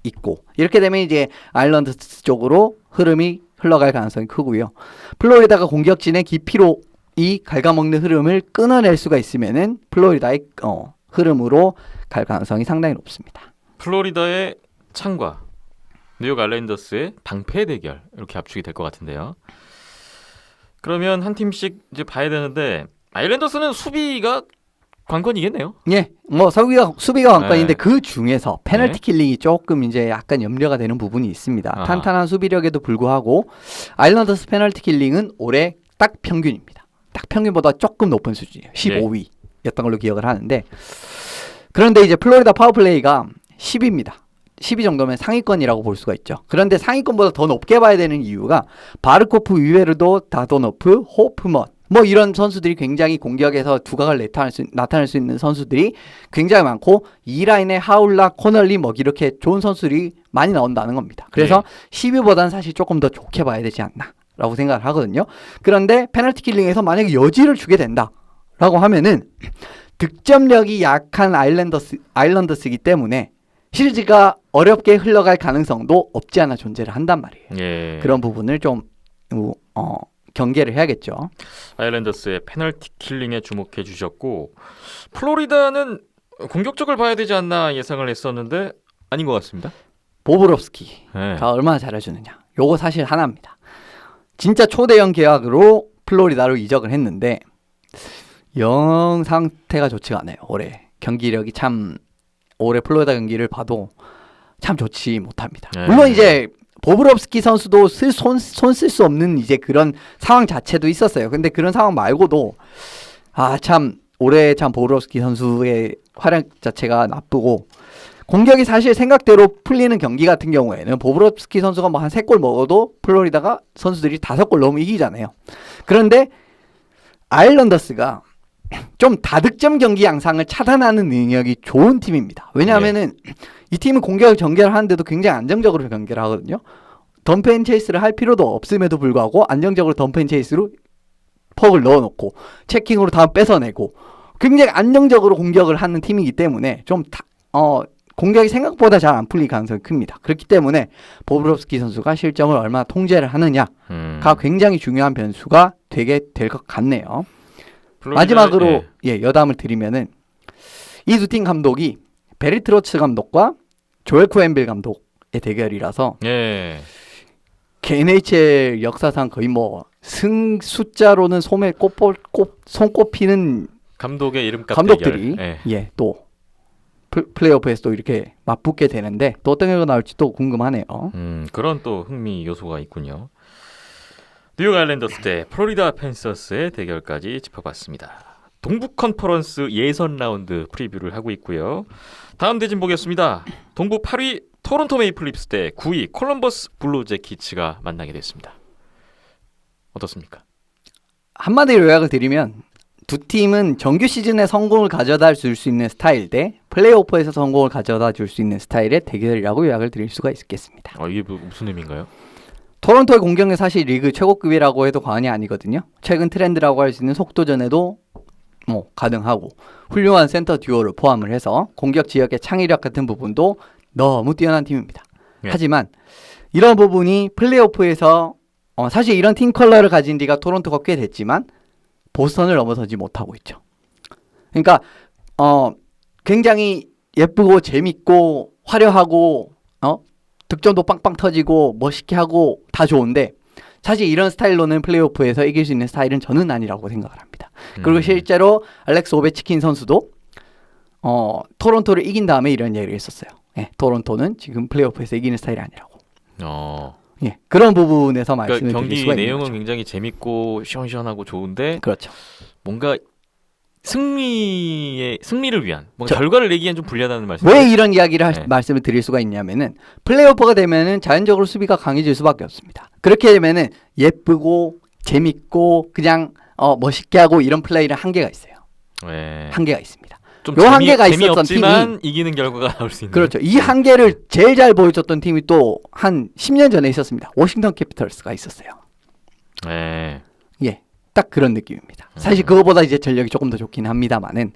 있고, 이렇게 되면 이제 아일랜더스 쪽으로 흐름이 흘러갈 가능성이 크고요. 플로리다가 공격진의 깊이로 이 갉아먹는 흐름을 끊어낼 수가 있으면은 플로리다의 흐름으로 갈 가능성이 상당히 높습니다. 플로리다의 창과 뉴욕 아일랜더스의 방패 대결 이렇게 압축이 될 것 같은데요. 그러면 한 팀씩 이제 봐야 되는데 아일랜더스는 수비가 관건이겠네요. 예, 뭐 수비가 관건인데 그 중에서 페널티 킬링이 조금 이제 약간 염려가 되는 부분이 있습니다. 아하. 탄탄한 수비력에도 불구하고 아일랜더스 페널티 킬링은 올해 딱 평균입니다. 딱 평균보다 조금 높은 수준이에요. 15위였던 걸로 기억을 하는데, 그런데 이제 플로리다 파워플레이가 10위입니다. 10위 정도면 상위권이라고 볼 수가 있죠. 그런데 상위권보다 더 높게 봐야 되는 이유가 바르코프, 위베르도, 다도노프, 호프먼 뭐 이런 선수들이 굉장히 공격에서 두각을 나타낼 수 있는 선수들이 굉장히 많고, 이 라인에 하울라, 코널리 뭐 이렇게 좋은 선수들이 많이 나온다는 겁니다. 그래서 10위보다는 사실 조금 더 좋게 봐야 되지 않나 라고 생각을 하거든요. 그런데 페널티 킬링에서 만약에 여지를 주게 된다라고 하면은 득점력이 약한 아일랜더스이기 때문에 시리즈가 어렵게 흘러갈 가능성도 없지 않아 존재를 한단 말이에요. 예. 그런 부분을 좀 경계를 해야겠죠. 아일랜더스의 페널티 킬링에 주목해 주셨고, 플로리다는 공격적을 봐야 되지 않나 예상을 했었는데 아닌 것 같습니다. 보브롭스키가 얼마나 잘해주느냐. 요거 사실 하나입니다. 진짜 초대형 계약으로 플로리다로 이적을 했는데 영 상태가 좋지가 않아요. 올해 경기력이 참, 올해 플로리다 경기를 봐도 참 좋지 못합니다. 물론 이제 보브롭스키 선수도 손 쓸 수 없는 이제 그런 상황 자체도 있었어요. 근데 그런 상황 말고도 참 올해 참 보브롭스키 선수의 활약 자체가 나쁘고, 공격이 사실 생각대로 풀리는 경기 같은 경우에는 보브롭스키 선수가 뭐 한 3골 먹어도 플로리다가 선수들이 5골 넣으면 이기잖아요. 그런데 아일랜더스가 좀 다득점 경기 양상을 차단하는 능력이 좋은 팀입니다. 왜냐하면은 이 팀은 공격을 전개를 하는데도 굉장히 안정적으로 전개를 하거든요. 덤프앤체이스를 할 필요도 없음에도 불구하고 안정적으로 덤프앤체이스로 퍽을 넣어놓고 체킹으로 다음 뺏어내고 굉장히 안정적으로 공격을 하는 팀이기 때문에 좀 공격이 생각보다 잘 안 풀릴 가능성이 큽니다. 그렇기 때문에 보브롭스키 선수가 실점을 얼마나 통제를 하느냐가 굉장히 중요한 변수가 되게 될 것 같네요. 마지막으로 여담을 드리면은 이 두 팀 감독이 베리 트로츠 감독과 조엘 코엔빌 감독의 대결이라서 NHL 역사상 거의 뭐 숫자로는 손꼽히는 감독의 이름값 감독들이 대결. 또 플레이오프에서 또 이렇게 맞붙게 되는데 또 어떤 결과가 나올지 또 궁금하네요. 그런 또 흥미 요소가 있군요. 뉴욕 아일랜더스 대 플로리다 팬서스의 대결까지 짚어봤습니다. 동부 컨퍼런스 예선 라운드 프리뷰를 하고 있고요. 다음 대진 보겠습니다. 동부 8위 토론토 메이플 리프스 대 9위 콜럼버스 블루 재킷츠가 만나게 됐습니다. 어떻습니까? 한마디로 요약을 드리면 두 팀은 정규 시즌에 성공을 가져다 줄 수 있는 스타일 대 플레이오프에서 성공을 가져다 줄 수 있는 스타일의 대결이라고 요약을 드릴 수가 있겠습니다. 이게 무슨 의미인가요? 토론토의 공격은 사실 리그 최고급이라고 해도 과언이 아니거든요. 최근 트렌드라고 할 수 있는 속도전에도 가능하고 훌륭한 센터 듀오를 포함을 해서 공격 지역의 창의력 같은 부분도 너무 뛰어난 팀입니다. 하지만 이런 부분이 플레이오프에서 사실 이런 팀 컬러를 가진 리가 토론토가 꽤 됐지만 보스턴을 넘어서지 못하고 있죠. 그러니까 굉장히 예쁘고 재밌고 화려하고 득점도 빵빵 터지고 멋있게 하고 다 좋은데 사실 이런 스타일로는 플레이오프에서 이길 수 있는 스타일은 저는 아니라고 생각을 합니다. 그리고 실제로 알렉스 오베치킨 선수도 토론토를 이긴 다음에 이런 얘기를 했었어요. 예, 토론토는 지금 플레이오프에서 이기는 스타일이 아니라고. 예, 그런 부분에서 말씀을 그러니까 드릴 경기 수가 있는 내용은 거죠. 굉장히 재밌고 시원시원하고 좋은데 그렇죠. 뭔가 승리를 위한 뭔가 결과를 내기엔 좀 불리하다는 말씀. 왜 이런 이야기를 네. 말씀을 드릴 수가 있냐면은 플레이오프가 되면은 자연적으로 수비가 강해질 수밖에 없습니다. 그렇게 되면은 예쁘고 재밌고 그냥 멋있게 하고 이런 플레이는 한계가 있어요. 네. 한계가 있습니다. 좀 요 한계가 있었던 재미없지만 이기는 결과가 나올 수 있는. 그렇죠. 이 한계를 제일 잘 보여줬던 팀이 또 한 10년 전에 있었습니다. 워싱턴 캐피털스가 있었어요. 네. 예, 딱 그런 느낌입니다. 사실 그거보다 이제 전력이 조금 더 좋긴 합니다만은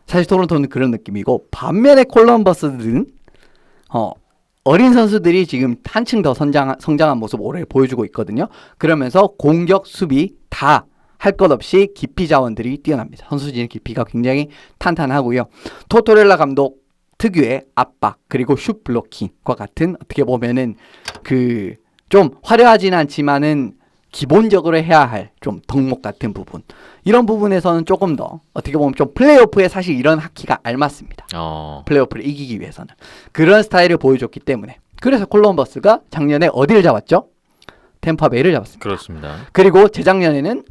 사실 토론토는 그런 느낌이고 반면에 콜럼버스는 어린 선수들이 지금 한층 더 성장한 모습 올해 보여주고 있거든요. 그러면서 공격, 수비 다 할 것 없이 깊이 자원들이 뛰어납니다. 선수진의 깊이가 굉장히 탄탄하고요. 토토렐라 감독 특유의 압박 그리고 슛 블로킹과 같은 어떻게 보면은 그 좀 화려하진 않지만은 기본적으로 해야 할 좀 덕목 같은 부분 이런 부분에서는 조금 더 어떻게 보면 좀 플레이오프에 사실 이런 하키가 알맞습니다. 플레이오프를 이기기 위해서는 그런 스타일을 보여줬기 때문에 그래서 콜럼버스가 작년에 어디를 잡았죠? 템파베이를 잡았습니다. 그렇습니다. 그리고 재작년에는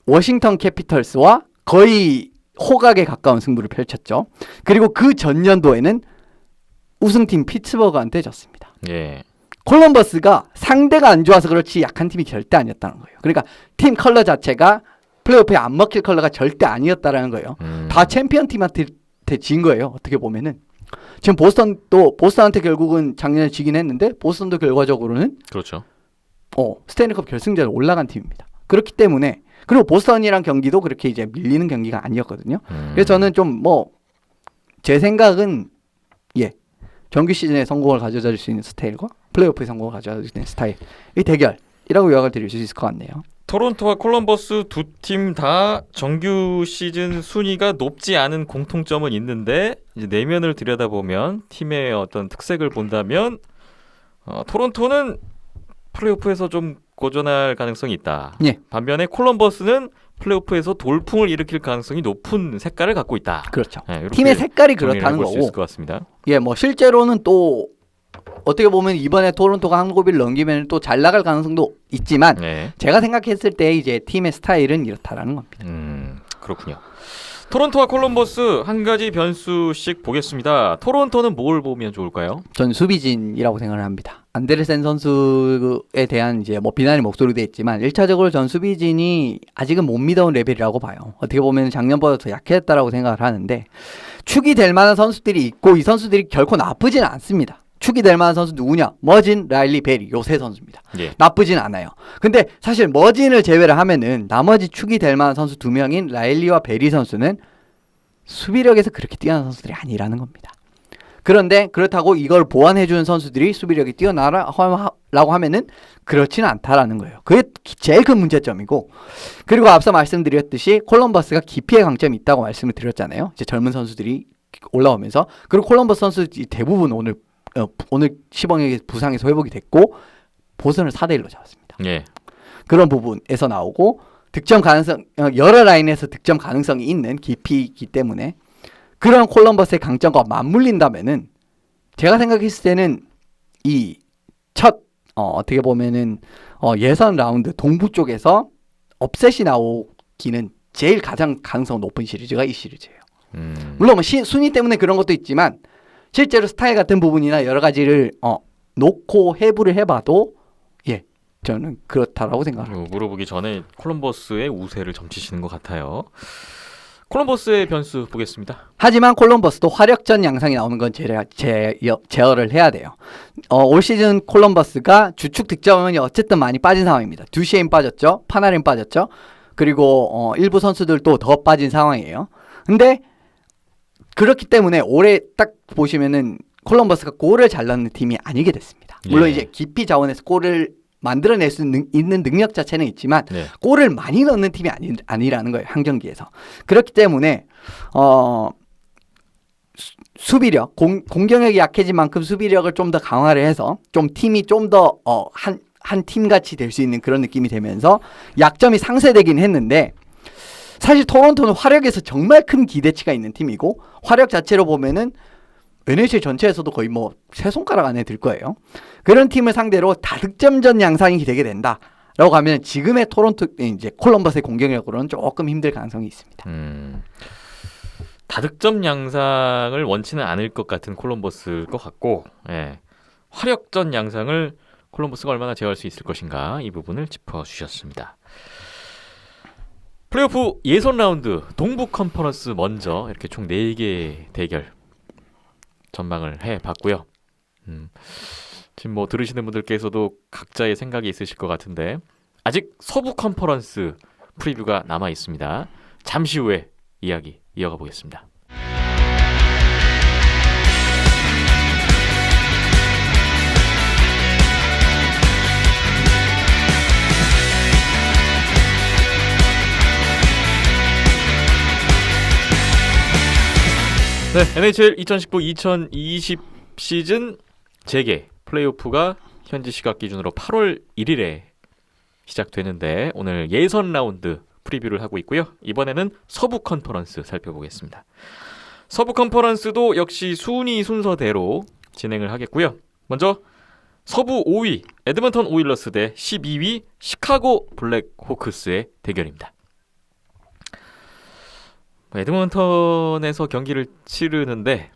워싱턴 캐피털스와 거의 호각에 가까운 승부를 펼쳤죠. 그리고 그 전년도에는 우승팀 피츠버그한테 졌습니다. 예. 콜럼버스가 상대가 안 좋아서 그렇지 약한 팀이 절대 아니었다는 거예요. 그러니까 팀 컬러 자체가 플레이오프에 안 먹힐 컬러가 절대 아니었다는 거예요. 다 챔피언 팀한테 진 거예요. 어떻게 보면은 지금 보스턴한테 결국은 작년에 지긴 했는데 보스턴도 결과적으로는 그렇죠. 스탠리컵 결승전에 올라간 팀입니다. 그렇기 때문에 그리고 보스턴이랑 경기도 그렇게 이제 밀리는 경기가 아니었거든요. 그래서 저는 좀 제 생각은 정규 시즌에 성공을 가져다 줄 수 있는 스타일과 플레이오프에 성공을 가져다 줄 수 있는 스타일 이 대결이라고 요약을 드릴 수 있을 것 같네요. 토론토와 콜럼버스 두 팀 다 정규 시즌 순위가 높지 않은 공통점은 있는데 이제 내면을 들여다보면 팀의 어떤 특색을 본다면 토론토는 플레이오프에서 좀 고전할 가능성이 있다. 예. 반면에 콜럼버스는 플레이오프에서 돌풍을 일으킬 가능성이 높은 색깔을 갖고 있다. 그렇죠. 네, 팀의 색깔이 정리를 그렇다는 해볼 수 거고. 있을 것 같습니다. 예, 실제로는 또 어떻게 보면 이번에 토론토가 한 고비를 넘기면 또 잘 나갈 가능성도 있지만 제가 생각했을 때 이제 팀의 스타일은 이렇다라는 겁니다. 그렇군요. 토론토와 콜럼버스 한 가지 변수씩 보겠습니다. 토론토는 뭘 보면 좋을까요? 전 수비진이라고 생각을 합니다. 안데르센 선수에 대한 이제 비난의 목소리도 있지만 1차적으로 전 수비진이 아직은 못 믿어온 레벨이라고 봐요. 어떻게 보면 작년보다 더 약해졌다라고 생각을 하는데 축이 될 만한 선수들이 있고 이 선수들이 결코 나쁘진 않습니다. 축이 될 만한 선수 누구냐? 머진, 라일리, 베리 요 세 선수입니다. 나쁘진 않아요. 근데 사실 머진을 제외를 하면은 나머지 축이 될 만한 선수 두 명인 라일리와 베리 선수는 수비력에서 그렇게 뛰어난 선수들이 아니라는 겁니다. 그런데 그렇다고 이걸 보완해주는 선수들이 수비력이 뛰어나라고 하면은 그렇지는 않다라는 거예요. 그게 제일 큰 문제점이고 그리고 앞서 말씀드렸듯이 콜럼버스가 깊이의 강점이 있다고 말씀을 드렸잖아요. 이제 젊은 선수들이 올라오면서 그리고 콜럼버스 선수들이 대부분 오늘 시범역의 부상에서 회복이 됐고 보선을 4대1로 잡았습니다. 그런 부분에서 나오고 득점 가능성 여러 라인에서 득점 가능성이 있는 깊이이기 때문에 그런 콜럼버스의 강점과 맞물린다면은 제가 생각했을 때는 이 첫 어떻게 보면은 예선 라운드 동부 쪽에서 업셋이 나오기는 제일 가장 가능성 높은 시리즈가 이 시리즈예요. 물론 순위 때문에 그런 것도 있지만 실제로 스타일 같은 부분이나 여러 가지를 놓고 해부를 해봐도 저는 그렇다라고 생각합니다. 물어보기 전에 콜럼버스의 우세를 점치시는 것 같아요. 콜럼버스의 변수 보겠습니다. 하지만 콜럼버스도 화력전 양상이 나오는 건 제어를 해야 돼요. 올 시즌 콜럼버스가 주축 득점원이 어쨌든 많이 빠진 상황입니다. 듀시에인 빠졌죠. 파나린 빠졌죠. 그리고 일부 선수들도 더 빠진 상황이에요. 근데 그렇기 때문에 올해 딱 보시면은 콜럼버스가 골을 잘 넣는 팀이 아니게 됐습니다. 물론 이제 깊이 자원에서 골을 만들어낼 수 있는 능력 자체는 있지만 골을 많이 넣는 팀이 아니라는 거예요. 한 경기에서. 그렇기 때문에 수비력, 공격력이 약해진 만큼 수비력을 좀 더 강화를 해서 좀 팀이 좀 더 한 팀같이 될 수 있는 그런 느낌이 되면서 약점이 상쇄되긴 했는데 사실 토론토는 화력에서 정말 큰 기대치가 있는 팀이고 화력 자체로 보면은 NHL 전체에서도 거의 뭐 세 손가락 안에 들 거예요. 그런 팀을 상대로 다득점전 양상이 되게 된다라고 하면 지금의 토론토 이제 콜럼버스의 공격력으로는 조금 힘들 가능성이 있습니다. 다득점 양상을 원치는 않을 것 같은 콜럼버스일 것 같고, 예. 화력전 양상을 콜럼버스가 얼마나 제어할 수 있을 것인가 이 부분을 짚어주셨습니다. 플레이오프 예선 라운드 동부 컨퍼런스 먼저 이렇게 총 4개 대결 전망을 해봤고요. 지금 뭐 들으시는 분들께서도 각자의 생각이 있으실 것 같은데 아직 서부 컨퍼런스 프리뷰가 남아 있습니다. 잠시 후에 이야기 이어가 보겠습니다. 네, NHL 2019-2020 시즌 재개 플레이오프가 현지 시각 기준으로 8월 1일에 시작되는데 오늘 예선 라운드 프리뷰를 하고 있고요. 이번에는 서부 컨퍼런스 살펴보겠습니다. 서부 컨퍼런스도 역시 순위 순서대로 진행을 하겠고요. 먼저 서부 5위 에드먼턴 오일러스 대 12위 시카고 블랙호크스의 대결입니다. 에드먼턴에서 경기를 치르는데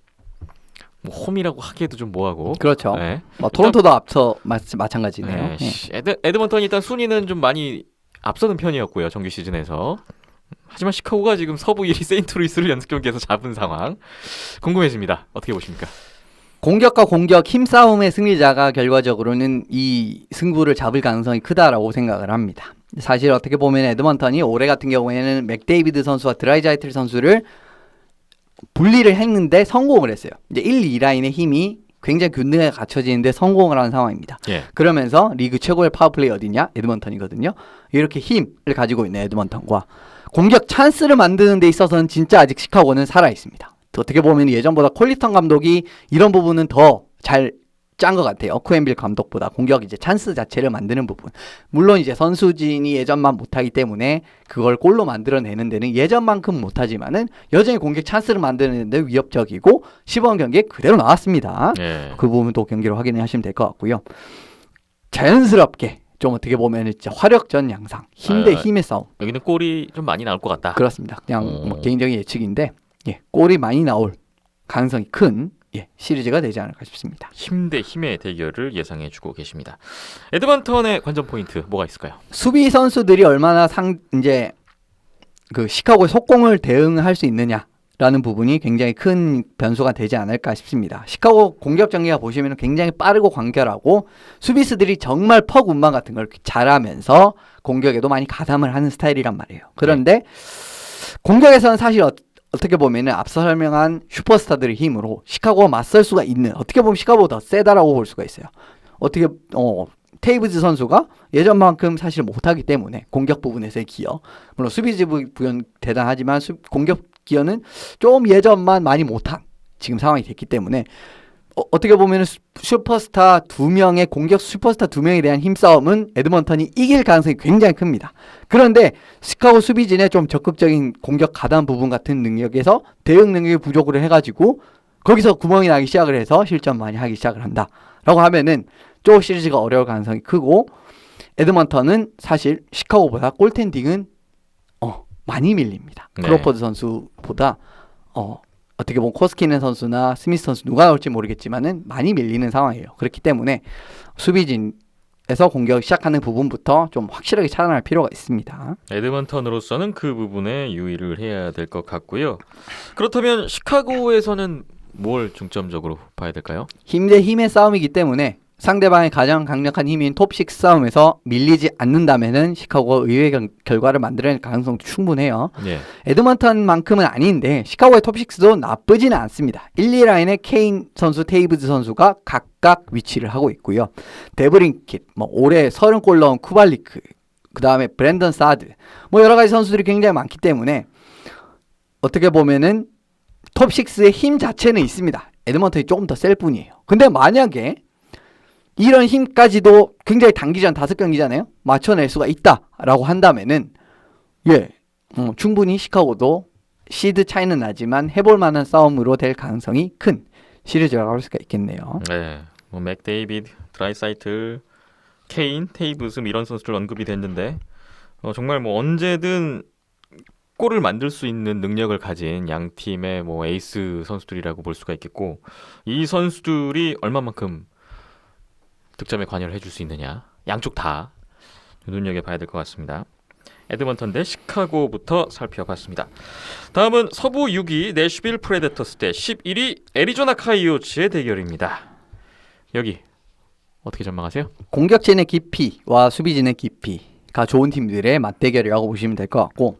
뭐 홈이라고 하기에도 좀 뭐하고 그렇죠. 네. 뭐 토론토도 앞서 마찬가지네요. 네. 에드먼턴이 일단 순위는 좀 많이 앞서는 편이었고요. 정규 시즌에서. 하지만 시카고가 지금 서부 1위 세인트루이스를 연습 경기에서 잡은 상황. 궁금해집니다. 어떻게 보십니까? 공격과 공격 힘싸움의 승리자가 결과적으로는 이 승부를 잡을 가능성이 크다라고 생각을 합니다. 사실 어떻게 보면 에드먼턴이 올해 같은 경우에는 맥데이비드 선수와 드라이자이틀 선수를 분리를 했는데 성공을 했어요. 이제 1, 2라인의 힘이 굉장히 균등하게 갖춰지는데 성공을 한 상황입니다. 예. 그러면서 리그 최고의 파워플레이 어디냐? 에드먼턴이거든요. 이렇게 힘을 가지고 있는 에드먼턴과 공격 찬스를 만드는 데 있어서는 진짜 아직 시카고는 살아있습니다. 어떻게 보면 예전보다 콜리턴 감독이 이런 부분은 더 잘 짠 것 같아요. 쿠엔빌 감독보다 공격 이제 찬스 자체를 만드는 부분. 물론 이제 선수진이 예전만 못하기 때문에 그걸 골로 만들어내는 데는 예전만큼 못하지만은 여전히 공격 찬스를 만드는 데 위협적이고 시범 경기에 그대로 나왔습니다. 예. 그 부분도 경기로 확인해 하시면 될 것 같고요. 자연스럽게 좀 어떻게 보면 진짜 화력전 양상, 힘 대 힘의 싸움. 여기는 골이 좀 많이 나올 것 같다. 그렇습니다. 그냥 뭐 개인적인 예측인데 골이 많이 나올 가능성이 큰 시리즈가 되지 않을까 싶습니다. 힘 대 힘의 대결을 예상해주고 계십니다. 에드먼턴의 관전 포인트 뭐가 있을까요? 수비 선수들이 얼마나 이제 그 시카고의 속공을 대응할 수 있느냐라는 부분이 굉장히 큰 변수가 되지 않을까 싶습니다. 시카고 공격 전개가 보시면 굉장히 빠르고 간결하고 수비수들이 정말 퍽운만 같은 걸 잘하면서 공격에도 많이 가담을 하는 스타일이란 말이에요. 그런데 공격에서는 사실 어떻게 보면은 앞서 설명한 슈퍼스타들의 힘으로 시카고가 맞설 수가 있는, 어떻게 보면 시카고가 더 세다라고 볼 수가 있어요. 어떻게 테이브즈 선수가 예전만큼 사실 못하기 때문에 공격 부분에서의 기여, 물론 수비 부분 대단하지만 공격 기여는 좀 예전만 많이 못한 지금 상황이 됐기 때문에 어떻게 보면 슈퍼스타 2명의 공격 슈퍼스타 2명에 대한 힘싸움은 에드먼턴이 이길 가능성이 굉장히 큽니다. 그런데 시카고 수비진의 좀 적극적인 공격 가담 부분 같은 능력에서 대응 능력이 부족을 해가지고 거기서 구멍이 나기 시작을 해서 실점 많이 하기 시작을 한다라고 하면은 조 시리즈가 어려울 가능성이 크고, 에드먼턴은 사실 시카고보다 골텐딩은 많이 밀립니다. 네. 크로포드 선수보다 어떻게 보면 코스키넨 선수나 스미스 선수 누가 나올지 모르겠지만은 많이 밀리는 상황이에요. 그렇기 때문에 수비진에서 공격 시작하는 부분부터 좀 확실하게 차단할 필요가 있습니다. 에드먼턴으로서는 그 부분에 유의를 해야 될 것 같고요. 그렇다면 시카고에서는 뭘 중점적으로 봐야 될까요? 힘 대 힘의 싸움이기 때문에 상대방의 가장 강력한 힘인 톱6 싸움에서 밀리지 않는다면은 시카고가 의외의 결과를 만들어낼 가능성도 충분해요. 예. 에드먼턴만큼은 아닌데 시카고의 톱6도 나쁘지는 않습니다. 1, 2라인에 케인 선수, 테이브즈 선수가 각각 위치를 하고 있고요. 데브린킷, 올해 30골 넣은 쿠발리크, 그 다음에 브랜던 사드, 여러 가지 선수들이 굉장히 많기 때문에 어떻게 보면은 톱6의 힘 자체는 있습니다. 에드먼턴이 조금 더 셀 뿐이에요. 근데 만약에 이런 힘까지도 굉장히 단기전 5경기잖아요. 맞춰낼 수가 있다라고 한다면은 충분히 시카고도 시드 차이는 나지만 해볼 만한 싸움으로 될 가능성이 큰 시리즈라고 할 수가 있겠네요. 네, 뭐 맥데이비드, 드라이사이틀, 케인, 테이브스 이런 선수들 언급이 됐는데 정말 뭐 언제든 골을 만들 수 있는 능력을 가진 양 팀의 뭐 에이스 선수들이라고 볼 수가 있겠고 이 선수들이 얼마만큼 득점에 관여를 해줄 수 있느냐 양쪽 다 눈여겨봐야 될 것 같습니다. 에드먼턴 대 시카고부터 살펴봤습니다. 다음은 서부 6위 내슈빌 프레데터스 대 11위 애리조나 카이오츠의 대결입니다. 여기 어떻게 전망하세요? 공격진의 깊이와 수비진의 깊이가 좋은 팀들의 맞대결이라고 보시면 될 것 같고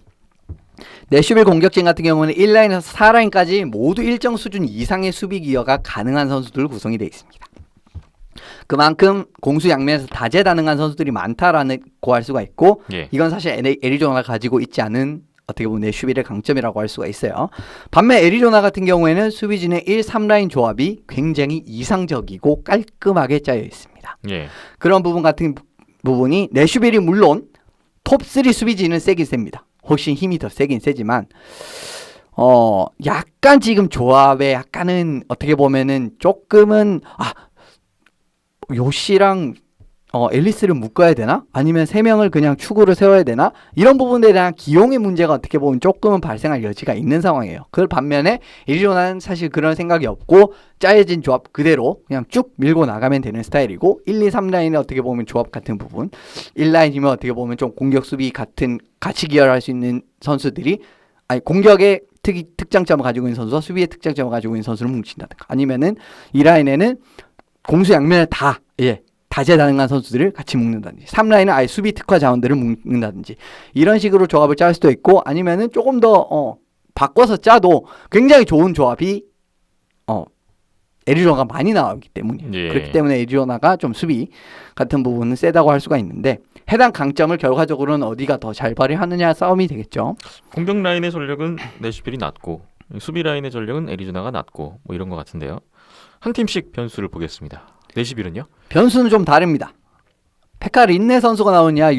내슈빌 공격진 같은 경우는 1라인에서 4라인까지 모두 일정 수준 이상의 수비 기여가 가능한 선수들 구성이 되어 있습니다. 그만큼 공수 양면에서 다재다능한 선수들이 많다라고 할 수가 있고 이건 사실 애리조나가 가지고 있지 않은 어떻게 보면 내슈빌의 강점이라고 할 수가 있어요. 반면 애리조나 같은 경우에는 수비진의 1, 3라인 조합이 굉장히 이상적이고 깔끔하게 짜여 있습니다. 그런 부분 같은 부분이 내슈빌이 물론 톱3 수비진은 세긴 셉니다. 훨씬 힘이 더 세긴 세지만 약간 지금 조합에 약간은 어떻게 보면은 조금은 요시랑 앨리스를 묶어야 되나? 아니면 3명을 그냥 축으로 세워야 되나? 이런 부분에 대한 기용의 문제가 어떻게 보면 조금은 발생할 여지가 있는 상황이에요. 그 반면에 애리조나는 사실 그런 생각이 없고 짜여진 조합 그대로 그냥 쭉 밀고 나가면 되는 스타일이고 1, 2, 3라인의 어떻게 보면 조합 같은 부분 1라인이면 어떻게 보면 좀 공격 수비 같은 같이 기여할 수 있는 선수들이 공격의 특장점을 가지고 있는 선수와 수비의 특장점을 가지고 있는 선수를 뭉친다든가 아니면은 2라인에는 공수 양면에 다재다능한 선수들을 같이 묶는다든지 3라인은 아예 수비 특화 자원들을 묶는다든지 이런 식으로 조합을 짤 수도 있고 아니면은 조금 더 바꿔서 짜도 굉장히 좋은 조합이 애리조나가 많이 나오기 때문에 그렇기 때문에 애리조나가 좀 수비 같은 부분은 세다고 할 수가 있는데 해당 강점을 결과적으로는 어디가 더 잘 발휘하느냐 싸움이 되겠죠. 공격 라인의 전력은 내슈빌이 낮고 수비 라인의 전력은 애리조나가 낮고 뭐 이런 것 같은데요. 한 팀씩 변수를 보겠습니다. 내슈빌은요? 변수는 좀 다릅니다. 페카 린네 선수가 나오느냐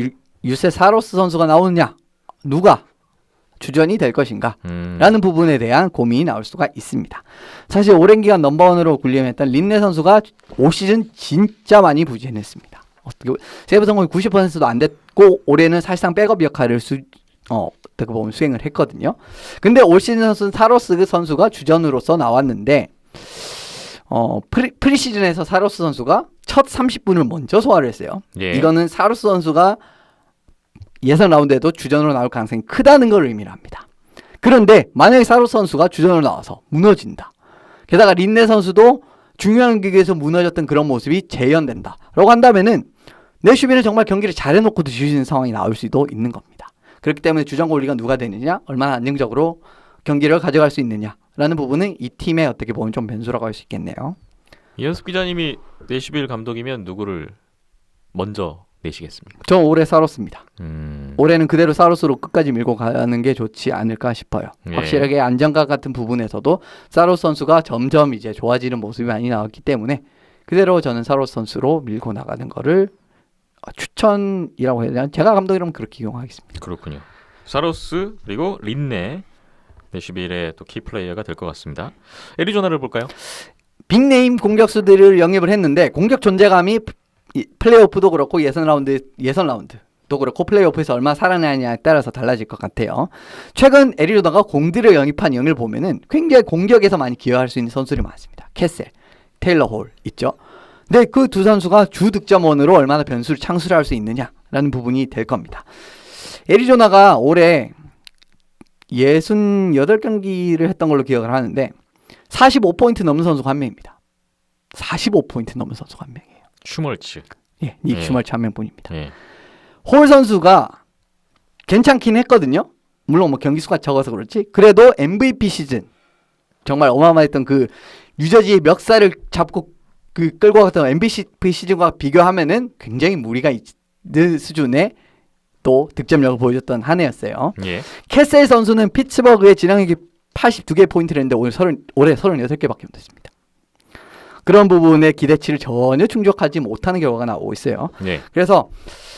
유세 사로스 선수가 나오느냐 누가 주전이 될 것인가 라는 부분에 대한 고민이 나올 수가 있습니다. 사실 오랜 기간 넘버원으로 군림했던 린네 선수가 올 시즌 진짜 많이 부진했습니다. 세이브 성공이 90%도 안 됐고 올해는 사실상 백업 역할을 어떻게 보면 수행을 했거든요. 근데 올 시즌 선수는 사로스 선수가 주전으로서 나왔는데 프리시즌에서 사로스 선수가 첫 30분을 먼저 소화를 했어요. 이거는 사로스 선수가 예선 라운드에도 주전으로 나올 가능성이 크다는 걸 의미를 합니다. 그런데 만약에 사로스 선수가 주전으로 나와서 무너진다. 게다가 린네 선수도 중요한 경기에서 무너졌던 그런 모습이 재현된다. 라고 한다면은 내슈빌은 정말 경기를 잘해놓고도 지시는 상황이 나올 수도 있는 겁니다. 그렇기 때문에 주전 골리가 누가 되느냐, 얼마나 안정적으로 경기를 가져갈 수 있느냐 라는 부분은 이 팀의 어떻게 보면 좀 변수라고 할 수 있겠네요. 이현숙 기자님이 내슈빌 감독이면 누구를 먼저 내시겠습니까? 저 올해 사로스입니다. 올해는 그대로 사로스로 끝까지 밀고 가는 게 좋지 않을까 싶어요. 확실하게 안정감 같은 부분에서도 사로스 선수가 점점 이제 좋아지는 모습이 많이 나왔기 때문에 그대로 저는 사로스 선수로 밀고 나가는 거를 추천이라고 해야 되나? 제가 감독이라면 그렇게 이용하겠습니다. 그렇군요. 사로스 그리고 린네 내슈빌의 또 키플레이어가 될 것 같습니다. 애리조나를 볼까요? 빅네임 공격수들을 영입을 했는데 공격 존재감이 플레이오프도 그렇고 예선 라운드도 그렇고 플레이오프에서 얼마나 살아나느냐에 따라서 달라질 것 같아요. 최근 애리조나가 공들을 영입한 영을 보면은 굉장히 공격에서 많이 기여할 수 있는 선수들이 많습니다. 캐셀, 테일러 홀 있죠. 근데 그 두 선수가 주 득점원으로 얼마나 변수를 창출할 수 있느냐라는 부분이 될 겁니다. 애리조나가 올해 68경기를 했던 걸로 기억을 하는데 45포인트 넘는 선수가 한 명입니다. 45포인트 넘는 선수가 한 명이에요. 슈멀츠. 닉 슈멀츠 한 명뿐입니다. 홀 선수가 괜찮긴 했거든요. 물론 뭐 경기 수가 적어서 그렇지. 그래도 MVP 시즌 정말 어마어마했던 그 뉴저지의 멱살을 잡고 끌고 갔던 MVP 시즌과 비교하면은 굉장히 무리가 있는 수준의 또 득점력을 보여줬던 한 해였어요. 캐셀 선수는 피츠버그의 지난해 82개 포인트를 했는데 올해 38개밖에 못했습니다. 그런 부분의 기대치를 전혀 충족하지 못하는 결과가 나오고 있어요. 네. 그래서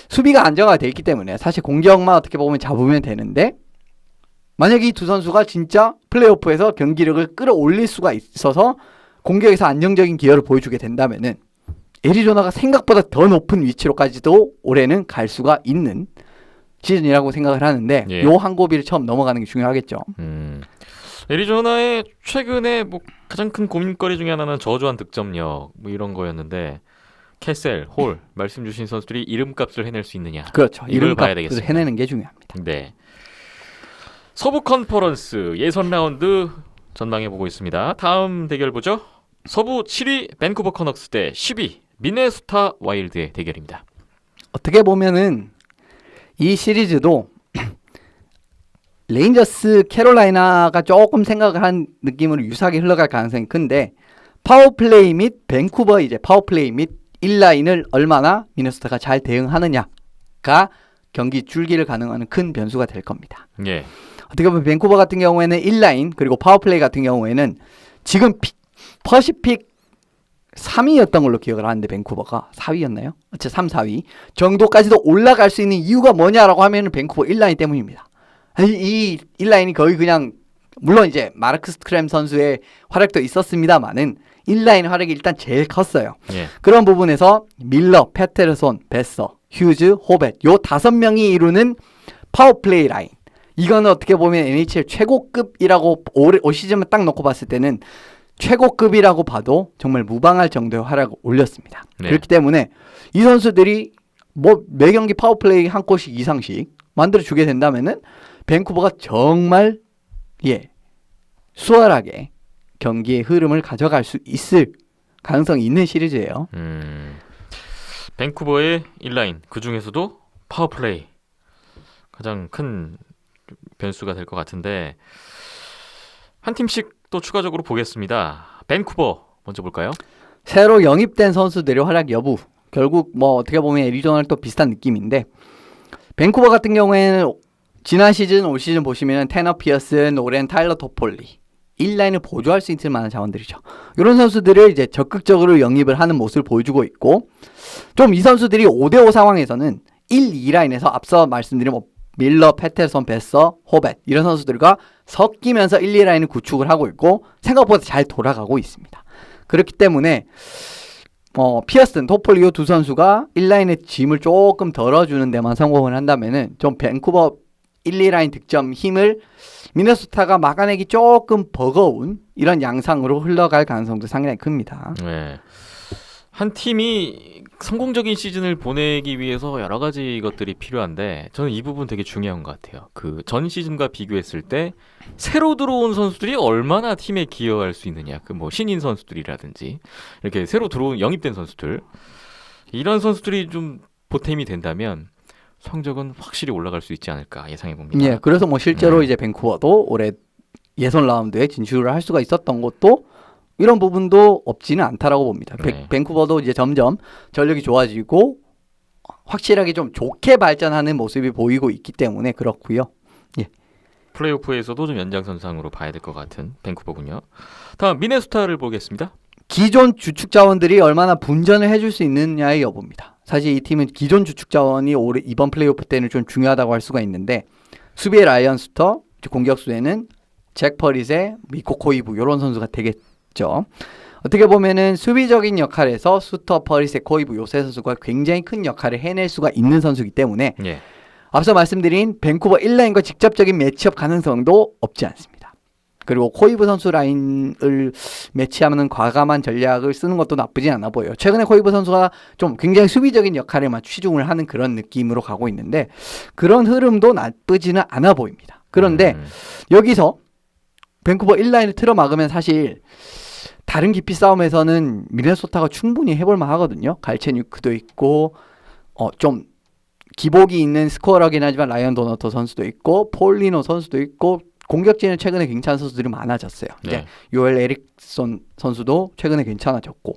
수비가 안정화가 돼 있기 때문에 사실 공격만 어떻게 보면 잡으면 되는데 만약에 이 두 선수가 진짜 플레이오프에서 경기력을 끌어올릴 수가 있어서 공격에서 안정적인 기여를 보여주게 된다면은 애리조나가 생각보다 더 높은 위치로까지도 올해는 갈 수가 있는 시즌이라고 생각을 하는데 예. 요 한 고비를 처음 넘어가는 게 중요하겠죠. 애리조나의 최근에 뭐 가장 큰 고민거리 중에 하나는 저조한 득점력 뭐 이런 거였는데 캐셀, 홀 말씀 주신 선수들이 이름값을 해낼 수 있느냐. 그렇죠. 이걸 봐야 이름값을 되겠습니다. 해내는 게 중요합니다. 네. 서부 컨퍼런스 예선 라운드 전망해 보고 있습니다. 다음 대결 보죠. 서부 7위 밴쿠버 커넉스 대 10위 미네소타 와일드의 대결입니다. 어떻게 보면은 이 시리즈도 레인저스 캐롤라이나가 조금 생각을 한 느낌으로 유사하게 흘러갈 가능성이 큰데 파워플레이 및 밴쿠버 이제 파워플레이 및 1라인을 얼마나 미네소타가 잘 대응하느냐가 경기 줄기를 가능하는 큰 변수가 될 겁니다. 예. 어떻게 보면 밴쿠버 같은 경우에는 1라인 그리고 파워플레이 같은 경우에는 지금 퍼시픽 3위였던 걸로 기억을 하는데 밴쿠버가 4위였나요? 3, 4위 정도까지도 올라갈 수 있는 이유가 뭐냐라고 하면은 밴쿠버 1라인 때문입니다. 이 1라인이 거의 그냥 물론 이제 마르크스 크램 선수의 활약도 있었습니다만은 1라인 활약이 일단 제일 컸어요. 예. 그런 부분에서 밀러, 페테르손, 베서, 휴즈, 호벳 요 5명이 이루는 파워플레이 라인 이거는 어떻게 보면 NHL 최고급이라고 올 시즌만 딱 놓고 봤을 때는 최고급이라고 봐도 정말 무방할 정도의 활약을 올렸습니다. 네. 그렇기 때문에 이 선수들이 뭐 매 경기 파워플레이 한 골씩 이상씩 만들어 주게 된다면은 밴쿠버가 정말 수월하게 경기의 흐름을 가져갈 수 있을 가능성이 있는 시리즈예요. 밴쿠버의 1라인 그 중에서도 파워플레이 가장 큰 변수가 될 것 같은데 한 팀씩 또 추가적으로 보겠습니다. 밴쿠버 먼저 볼까요? 새로 영입된 선수들의 활약 여부 결국 뭐 어떻게 보면 애리조나랑 또 비슷한 느낌인데 밴쿠버 같은 경우에는 지난 시즌 올 시즌 보시면 테너 피어슨, 오렌 타일러 토폴리 1라인을 보조할 수 있을 만한 자원들이죠. 이런 선수들을 이제 적극적으로 영입을 하는 모습을 보여주고 있고 좀 이 선수들이 5대5 상황에서는 1, 2라인에서 앞서 말씀드린 뭐 밀러, 페테르손, 베서, 호벳 이런 선수들과 섞이면서 1, 2라인을 구축을 하고 있고 생각보다 잘 돌아가고 있습니다. 그렇기 때문에 피어슨, 토폴리오 두 선수가 1라인의 짐을 조금 덜어주는 데만 성공을 한다면은 좀 밴쿠버 1, 2라인 득점 힘을 미네소타가 막아내기 조금 버거운 이런 양상으로 흘러갈 가능성도 상당히 큽니다. 네. 한 팀이 성공적인 시즌을 보내기 위해서 여러 가지 것들이 필요한데 저는 이 부분 되게 중요한 것 같아요. 그 전 시즌과 비교했을 때 새로 들어온 선수들이 얼마나 팀에 기여할 수 있느냐. 그 뭐 신인 선수들이라든지 이렇게 새로 들어온 영입된 선수들 이런 선수들이 좀 보탬이 된다면 성적은 확실히 올라갈 수 있지 않을까 예상해 봅니다. 예, 그래서 뭐 실제로 이제 밴쿠버도 올해 예선 라운드에 진출을 할 수가 있었던 것도 이런 부분도 없지는 않다라고 봅니다. 네. 밴쿠버도 이제 점점 전력이 좋아지고 확실하게 좀 좋게 발전하는 모습이 보이고 있기 때문에 그렇고요. 예. 플레이오프에서도 좀 연장선상으로 봐야 될 것 같은 밴쿠버군요. 다음 미네소타를 보겠습니다. 기존 주축 자원들이 얼마나 분전을 해줄 수 있느냐의 여부입니다. 사실 이 팀은 기존 주축 자원이 올해 이번 플레이오프 때는 좀 중요하다고 할 수가 있는데 수비의 라이언 수터, 공격수에는 잭 퍼릿의 미코 코이부 이런 선수가 되겠죠. 어떻게 보면은 수비적인 역할에서 수터, 퍼릿의 코이부 요 세 선수가 굉장히 큰 역할을 해낼 수가 있는 선수이기 때문에 예. 앞서 말씀드린 밴쿠버 1라인과 직접적인 매치업 가능성도 없지 않습니다. 그리고 코이브 선수 라인을 매치하는 과감한 전략을 쓰는 것도 나쁘진 않아 보여요. 최근에 코이브 선수가 좀 굉장히 수비적인 역할에만 치중을 하는 그런 느낌으로 가고 있는데 그런 흐름도 나쁘지는 않아 보입니다. 그런데 여기서 밴쿠버 1라인을 틀어막으면 사실 다른 깊이 싸움에서는 미네소타가 충분히 해볼만 하거든요. 갈체뉴크도 있고 좀 기복이 있는 스코어라긴 하지만 라이언 도너터 선수도 있고 폴리노 선수도 있고 공격진은 최근에 괜찮은 선수들이 많아졌어요. 네. 이제 요엘 에릭슨 선수도 최근에 괜찮아졌고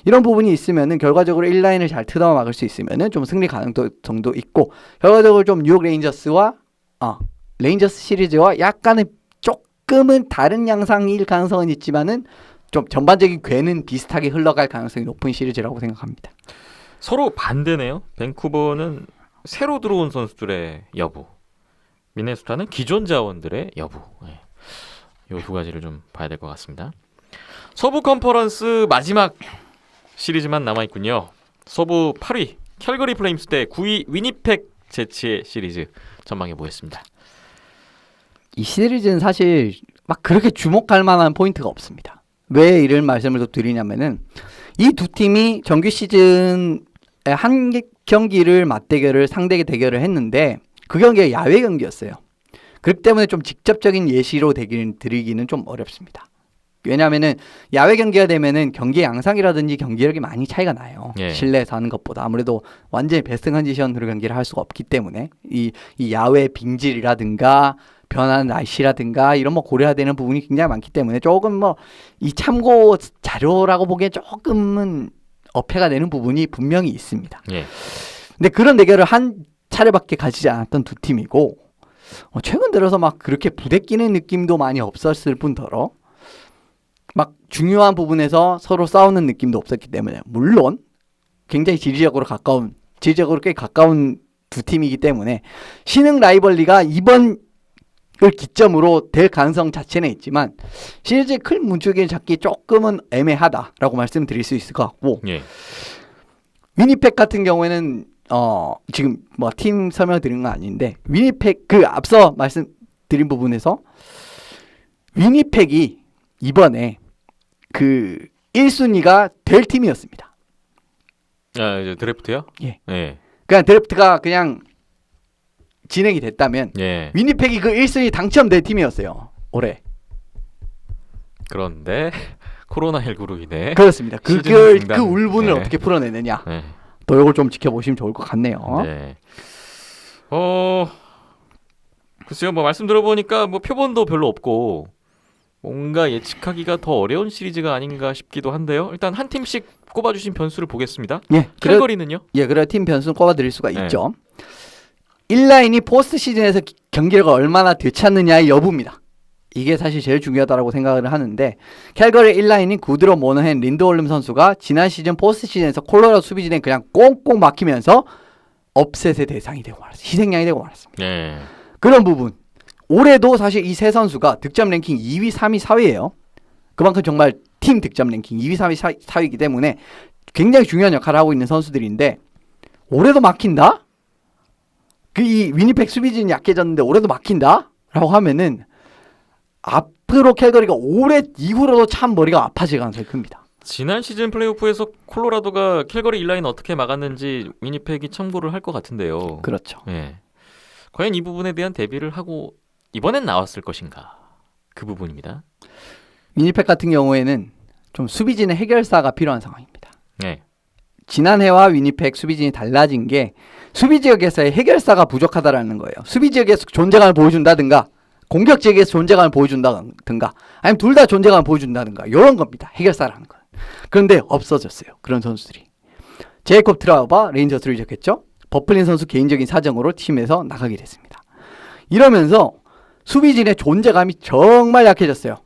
이런 부분이 있으면은 결과적으로 1라인을 잘 뜯어 막을 수 있으면은 좀 승리 가능성도 있고 결과적으로 좀 뉴욕 레인저스와 레인저스 시리즈와 약간의 조금은 다른 양상일 가능성은 있지만은 좀 전반적인 궤는 비슷하게 흘러갈 가능성이 높은 시리즈라고 생각합니다. 서로 반대네요. 밴쿠버는 새로 들어온 선수들의 여부, 미네소타는 기존 자원들의 여부. 네. 이 두 가지를 좀 봐야 될 것 같습니다. 서부 컨퍼런스 마지막 시리즈만 남아 있군요. 서부 8위 캘거리 플레임스 대 9위 위니펙 제치의 시리즈 전망해 보겠습니다. 이 시리즈는 사실 막 그렇게 주목할 만한 포인트가 없습니다. 왜 이런 말씀을 또 드리냐면은 이 두 팀이 정규 시즌에 한 경기를 맞대결을 상대 대결을 했는데 그 경기가 야외 경기였어요. 그렇기 때문에 좀 직접적인 예시로 드리기는 좀 어렵습니다. 왜냐하면은 야외 경기가 되면은 경기 양상이라든지 경기력이 많이 차이가 나요. 예. 실내에서 하는 것보다 아무래도 완전히 베스트 컨디션으로 경기를 할 수가 없기 때문에 이 야외 빙질이라든가 변하는 날씨라든가 이런 뭐 고려해야 되는 부분이 굉장히 많기 때문에 조금 뭐 이 참고 자료라고 보기에 조금은 어폐가 되는 부분이 분명히 있습니다. 예. 근데 그런 대결을 한 차례밖에 가지지 않았던 두 팀이고 최근 들어서 막 그렇게 부대끼는 느낌도 많이 없었을 뿐더러 막 중요한 부분에서 서로 싸우는 느낌도 없었기 때문에 물론 굉장히 지리적으로 꽤 가까운 두 팀이기 때문에 신흥 라이벌리가 이번 을 기점으로 될 가능성 자체는 있지만 시리즈의 큰 문줄기를 잡기 조금은 애매하다라고 말씀드릴 수 있을 것 같고 예. 위니펙 같은 경우에는 지금 뭐 팀 설명 드린 건 아닌데 위니펙 그 앞서 말씀드린 부분에서 위니펙이 이번에 그 1순위가 될 팀이었습니다. 아, 이제 드래프트요? 예. 예. 그냥 드래프트가 그냥 진행이 됐다면 예. 위니펙이 그 1순위 당첨된 팀이었어요. 올해. 그런데 코로나19로 인해 그렇습니다. 시즌 그 중단. 울분을 네. 어떻게 풀어내느냐. 네. 또 이걸 좀 지켜보시면 좋을 것 같네요. 네. 글쎄요. 뭐 말씀 들어보니까 뭐 표본도 별로 없고 뭔가 예측하기가 더 어려운 시리즈가 아닌가 싶기도 한데요. 일단 한 팀씩 꼽아주신 변수를 보겠습니다. 예, 캘거리는요? 그래 팀 변수는 꼽아드릴 수가 네. 있죠. 1라인이 포스트 시즌에서 경기력을 얼마나 되찾느냐의 여부입니다. 이게 사실 제일 중요하다고 생각을 하는데 캘거리 1라인인 구드로 모너헨 린드홀름 선수가 지난 시즌 포스트 시즌에서 콜로라도 수비진에 그냥 꽁꽁 막히면서 업셋의 대상이 되고 말았습니다. 희생양이 되고 말았습니다. 네. 그런 부분 올해도 사실 이 세 선수가 득점 랭킹 2위, 3위, 4위예요. 그만큼 정말 팀 득점 랭킹 2위, 3위, 4위이기 때문에 굉장히 중요한 역할을 하고 있는 선수들인데 올해도 막힌다? 이 위니펙 수비진이 약해졌는데 올해도 막힌다? 라고 하면은 앞으로 캘거리가 올해 이후로도 참 머리가 아파질 가능성이 큽니다. 지난 시즌 플레이오프에서 콜로라도가 캘거리 1라인 어떻게 막았는지 위니펙이 참고를 할 것 같은데요. 그렇죠. 예. 과연 이 부분에 대한 대비를 하고 이번엔 나왔을 것인가? 그 부분입니다. 위니펙 같은 경우에는 좀 수비진의 해결사가 필요한 상황입니다. 네. 지난해와 위니펙 수비진이 달라진 게 수비 지역에서의 해결사가 부족하다라는 거예요. 수비 지역에서 존재감을 보여준다든가 공격 지역에서 존재감을 보여준다든가 아니면 둘 다 존재감을 보여준다든가 이런 겁니다. 해결사라는 건. 그런데 없어졌어요. 그런 선수들이. 제이콥 트라우바 레인저스를 이적했죠. 버플린 선수 개인적인 사정으로 팀에서 나가게 됐습니다. 이러면서 수비진의 존재감이 정말 약해졌어요.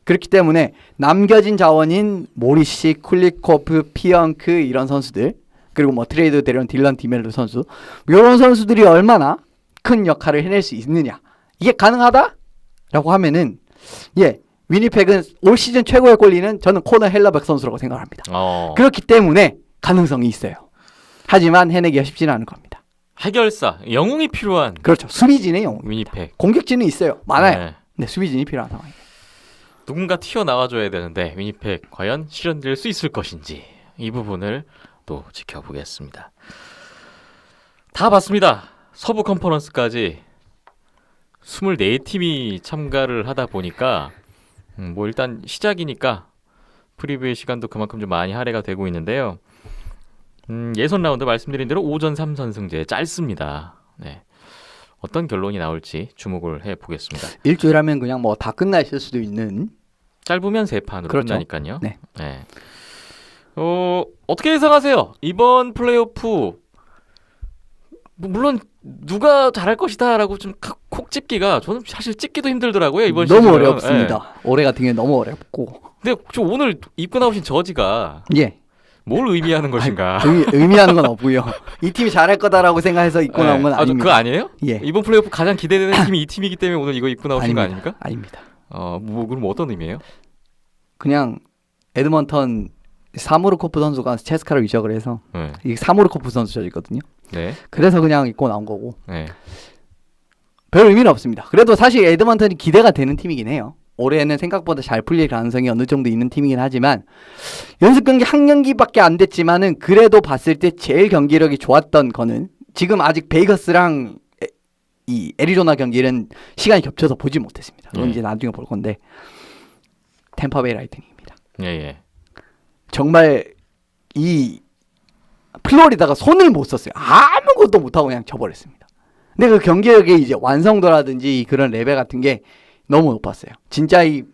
그렇기 때문에 남겨진 자원인 모리시, 쿨리코프, 피언크 이런 선수들 그리고 뭐 트레이드 데려온 딜런 디멜로 선수 이런 선수들이 얼마나 큰 역할을 해낼 수 있느냐 이게 가능하다? 라고 하면은 위니펙은 올 시즌 최고의 골리는 저는 코너 헬러백 선수라고 생각합니다. 그렇기 때문에 가능성이 있어요. 하지만 해내기가 쉽지는 않을 겁니다. 해결사, 영웅이 필요한 그렇죠. 수비진의 영웅. 위니펙. 공격진은 있어요. 많아요. 네. 네, 수비진이 필요한 상황이에요. 누군가 튀어나와줘야 되는데 위니펙 과연 실현될 수 있을 것인지 이 부분을 또 지켜보겠습니다. 다 봤습니다. 서부 컨퍼런스까지 24팀이 참가를 하다 보니까 뭐 일단 시작이니까 프리뷰의 시간도 그만큼 좀 많이 할애가 되고 있는데요. 예선 라운드 말씀드린 대로 5전 3선승제 짧습니다. 네. 어떤 결론이 나올지 주목을 해보겠습니다. 일주일 하면 그냥 뭐 다 끝나 있을 수도 있는 짧으면 3판으로 그렇죠. 끝나니까요. 네. 네. 어떻게 예상하세요? 이번 플레이오프 물론 누가 잘할 것이다라고 좀 콕 집기가 저는 사실 찍기도 힘들더라고요. 이번 너무 시즌은. 어렵습니다. 올해 같은 경우는 너무 어렵고 근데 저 오늘 입고 나오신 저지가 예. 뭘 의미하는 것인가? 의미하는 건 없고요. 이 팀이 잘할 거다라고 생각해서 입고 나온 건 아닙니다. 그거 아니에요? 예. 이번 플레이오프 가장 기대되는 팀이 이 팀이기 때문에 오늘 이거 입고 나오신 거 아닙니까? 아닙니다. 그럼 어떤 의미예요? 그냥 에드먼턴 사무르코프 선수가 체스카를 이적을 해서 네. 이게 사무르코프 선수 저이거든요. 네. 그래서 그냥 입고 나온 거고 네. 별 의미는 없습니다. 그래도 사실 에드먼턴이 기대가 되는 팀이긴 해요. 올해는 생각보다 잘 풀릴 가능성이 어느 정도 있는 팀이긴 하지만 연습 경기 한 경기밖에 안 됐지만은 그래도 봤을 때 제일 경기력이 좋았던 거는 지금 아직 베이거스랑 이 애리조나 경기는 시간이 겹쳐서 보지 못했습니다. 그건 이제 나중에 볼 건데 템파베이 라이트닝입니다. 예. 정말 이 플로리다가 손을 못 썼어요. 아무것도 못하고 그냥 져버렸습니다. 근데 그 경기력의 이제 완성도라든지 그런 레벨 같은 게 너무 높았어요. 진짜 이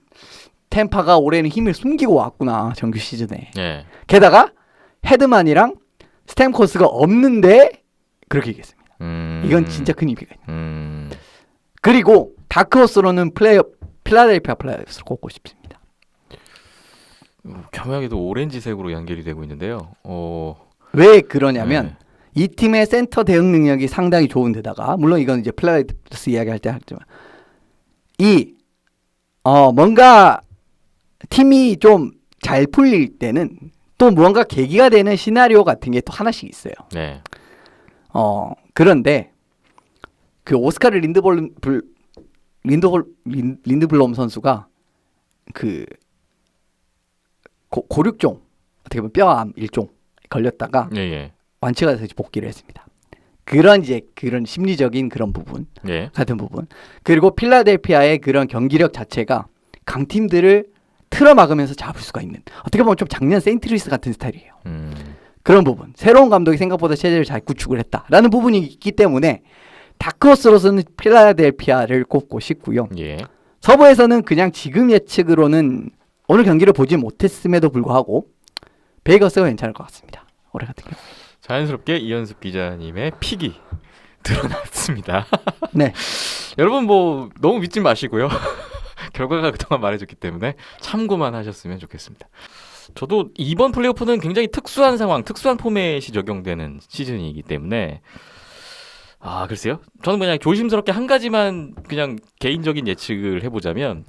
템파가 올해는 힘을 숨기고 왔구나 정규 시즌에. 예. 게다가 헤드만이랑 스탬코스가 없는데 그렇게 이겼습니다. 이건 진짜 큰 의미가 있는. 그리고 다크호스로는 필라델피아 플레이오프를 꼽고 싶습니다. 교묘하게도 오렌지색으로 연결이 되고 있는데요. 왜 그러냐면 이 팀의 센터 대응 능력이 상당히 좋은 데다가 물론 이건 이제 플레이오프 이야기할 때 하지만 뭔가 팀이 좀 잘 풀릴 때는 또 무언가 계기가 되는 시나리오 같은 게 또 하나씩 있어요. 네. 그런데 그 오스카르 린드블럼 선수가 그 고륙종 어떻게 보면 뼈암 일종 걸렸다가 완치가 돼서 복귀를 했습니다. 그런 심리적인 그런 부분 같은 부분 그리고 필라델피아의 그런 경기력 자체가 강팀들을 틀어막으면서 잡을 수가 있는 어떻게 보면 좀 작년 세인트루이스 같은 스타일이에요. 그런 부분 새로운 감독이 생각보다 체제를 잘 구축을 했다라는 부분이 있기 때문에 다크호스로서는 필라델피아를 꼽고 싶고요. 서부에서는 그냥 지금 예측으로는 오늘 경기를 보지 못했음에도 불구하고 베이거스가 괜찮을 것 같습니다. 올해 같은 경우. 자연스럽게 이현숙 기자님의 픽이 드러났습니다. 네. 여러분 뭐 너무 믿지 마시고요. 결과가 그동안 말해줬기 때문에 참고만 하셨으면 좋겠습니다. 저도 이번 플레이오프는 굉장히 특수한 상황, 특수한 포맷이 적용되는 시즌이기 때문에 글쎄요. 저는 그냥 조심스럽게 한 가지만 그냥 개인적인 예측을 해보자면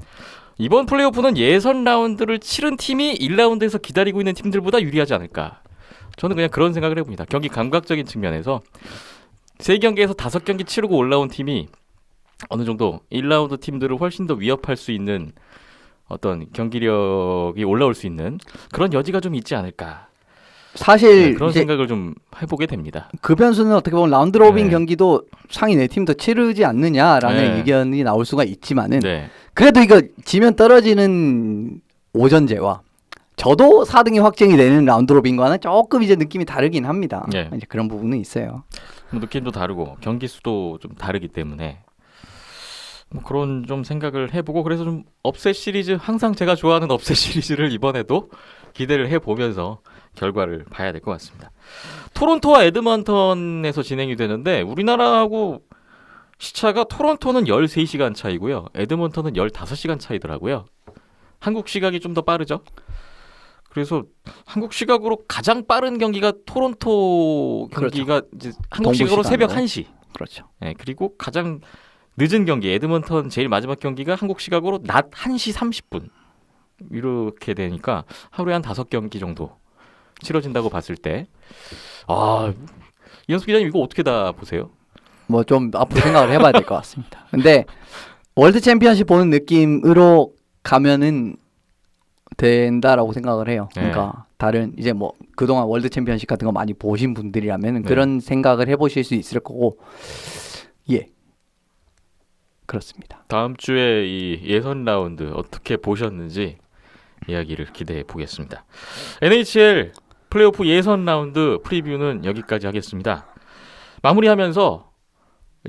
이번 플레이오프는 예선 라운드를 치른 팀이 1라운드에서 기다리고 있는 팀들보다 유리하지 않을까. 저는 그냥 그런 생각을 해봅니다. 경기 감각적인 측면에서 3경기에서 5경기 치르고 올라온 팀이 어느 정도 1라운드 팀들을 훨씬 더 위협할 수 있는 어떤 경기력이 올라올 수 있는 그런 여지가 좀 있지 않을까. 사실 그런 생각을 좀 해보게 됩니다. 그 변수는 어떻게 보면 라운드 로빈 경기도 상위 4팀도 치르지 않느냐라는 의견이 나올 수가 있지만은 그래도 이거 지면 떨어지는 오전제와 저도 4등이 확정이 되는 라운드 로빈과는 조금 이제 느낌이 다르긴 합니다. 이제 그런 부분은 있어요. 느낌도 다르고 경기 수도 좀 다르기 때문에 뭐 그런 좀 생각을 해보고 그래서 좀 업셋 시리즈 항상 제가 좋아하는 업셋 시리즈를 이번에도 기대를 해보면서 결과를 봐야 될 것 같습니다. 토론토와 에드먼턴에서 진행이 되는데 우리나라하고 시차가 토론토는 13시간 차이고요. 에드먼턴은 15시간 차이더라고요. 한국 시각이 좀 더 빠르죠. 그래서 한국 시각으로 가장 빠른 경기가 토론토 경기가 이제 한국 시각으로 새벽 1시. 그렇죠. 네, 그리고 가장 늦은 경기 에드먼턴 제일 마지막 경기가 한국 시각으로 낮 1시 30분. 이렇게 되니까 하루에 한 5경기 정도 치러진다고 봤을 때 이현숙 기자님 이거 어떻게 다 보세요? 뭐 좀 앞으로 생각을 해봐야 될 것 같습니다. 근데 월드 챔피언십 보는 느낌으로 가면은 된다라고 생각을 해요. 그러니까 다른 이제 뭐 그동안 월드 챔피언십 같은 거 많이 보신 분들이라면 그런 생각을 해보실 수 있을 거고 그렇습니다. 다음 주에 이 예선 라운드 어떻게 보셨는지 이야기를 기대해 보겠습니다. NHL 플레이오프 예선 라운드 프리뷰는 여기까지 하겠습니다. 마무리하면서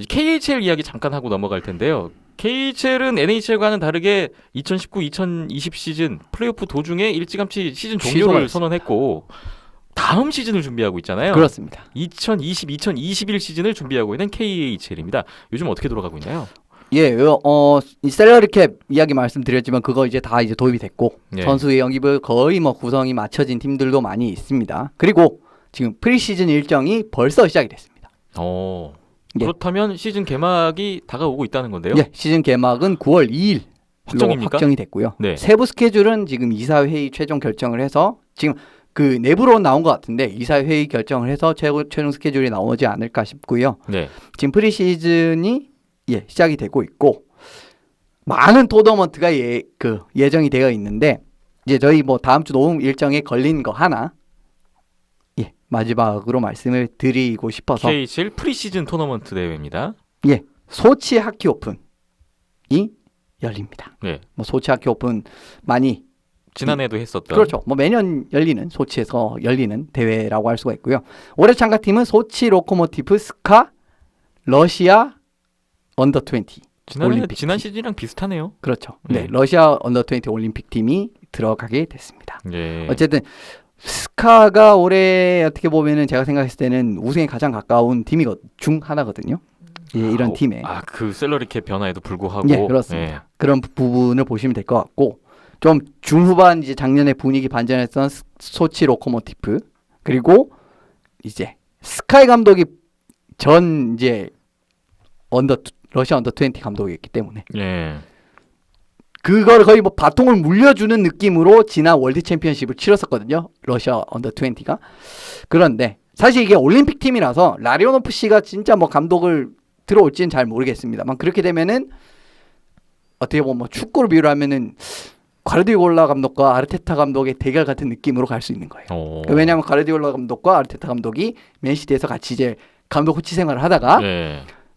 KHL 이야기 잠깐 하고 넘어갈 텐데요. KHL은 NHL과는 다르게 2019-2020 시즌 플레이오프 도중에 일찌감치 시즌 종료를 선언했고 다음 시즌을 준비하고 있잖아요. 그렇습니다. 2020-2021 시즌을 준비하고 있는 KHL입니다. 요즘 어떻게 돌아가고 있나요? 예, 이 셀러리 캡 이야기 말씀드렸지만 그거 이제 다 이제 도입이 됐고 예. 선수의 영입을 거의 뭐 구성이 맞춰진 팀들도 많이 있습니다. 그리고 지금 프리시즌 일정이 벌써 시작이 됐습니다. 예. 그렇다면 시즌 개막이 다가오고 있다는 건데요. 예, 시즌 개막은 9월 2일 확정입니까? 확정이 됐고요. 네. 세부 스케줄은 지금 이사회의 최종 결정을 해서 지금 그 내부로 나온 것 같은데 이사회의 결정을 해서 최종 스케줄이 나오지 않을까 싶고요. 네. 지금 프리시즌이 시작이 되고 있고 많은 토너먼트가 예정이 되어 있는데 이제 저희 뭐 다음 주 녹음 일정에 걸린 거 하나 마지막으로 말씀을 드리고 싶어서 KHL 프리시즌 토너먼트 대회입니다. 소치 하키 오픈이 열립니다. 네. 뭐 소치 하키 오픈 많이 지난해도 했었던. 그렇죠. 뭐 매년 열리는 소치에서 열리는 대회라고 할 수가 있고요. 올해 참가팀은 소치 로코모티브 스카 러시아 언더 20 올림픽 지난 팀. 시즌이랑 비슷하네요. 그렇죠. 네. 네, 러시아 언더 20 올림픽 팀이 들어가게 됐습니다. 네. 어쨌든 스카가 올해 어떻게 보면은 제가 생각했을 때는 우승에 가장 가까운 팀이 중 하나거든요. 이런 팀에. 그 셀러리 캡 변화에도 불구하고. 그렇습니다. 예. 그런 부분을 보시면 될 것 같고 좀 중후반 이제 작년에 분위기 반전했던 소치 로코모티브 그리고 이제 스카이 감독이 전 이제 러시아 언더 20 감독이었기 때문에 예. 그걸 거의 뭐 바통을 물려주는 느낌으로 지난 월드 챔피언십을 치렀었거든요. 러시아 언더 20가. 그런데 사실 이게 올림픽 팀이라서 라리오노프 씨가 진짜 뭐 감독을 들어올지는 잘 모르겠습니다만 그렇게 되면은 어떻게 보면 뭐 축구로 비유를 하면은 과르디올라 감독과 아르테타 감독의 대결 같은 느낌으로 갈 수 있는 거예요. 왜냐하면 과르디올라 감독과 아르테타 감독이 맨시티에서 같이 이제 감독 코치 생활을 하다가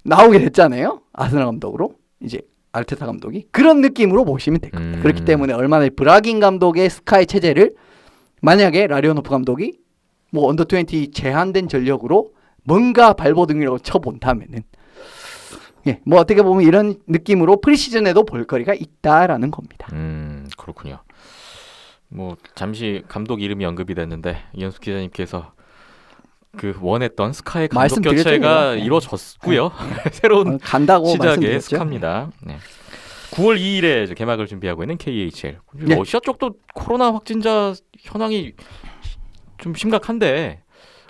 나오게 됐잖아요. 아스날 감독으로 이제 아르테타 감독이 그런 느낌으로 보시면 될 겁니다. 그렇기 때문에 얼마나 브라긴 감독의 스카이 체제를 만약에 라리오노프 감독이 뭐 언더 20 제한된 전력으로 뭔가 발버둥이라고 쳐본다면은 뭐 어떻게 보면 이런 느낌으로 프리시즌에도 볼거리가 있다라는 겁니다. 그렇군요. 뭐 잠시 감독 이름이 언급이 됐는데 이현숙 기자님께서 그 원했던 스카의 감독 교체가 이루어졌고요. 새로운 간다고 시작의 스카입니다. 네. 9월 2일에 개막을 준비하고 있는 KHL. 러시아 쪽도 코로나 확진자 현황이 좀 심각한데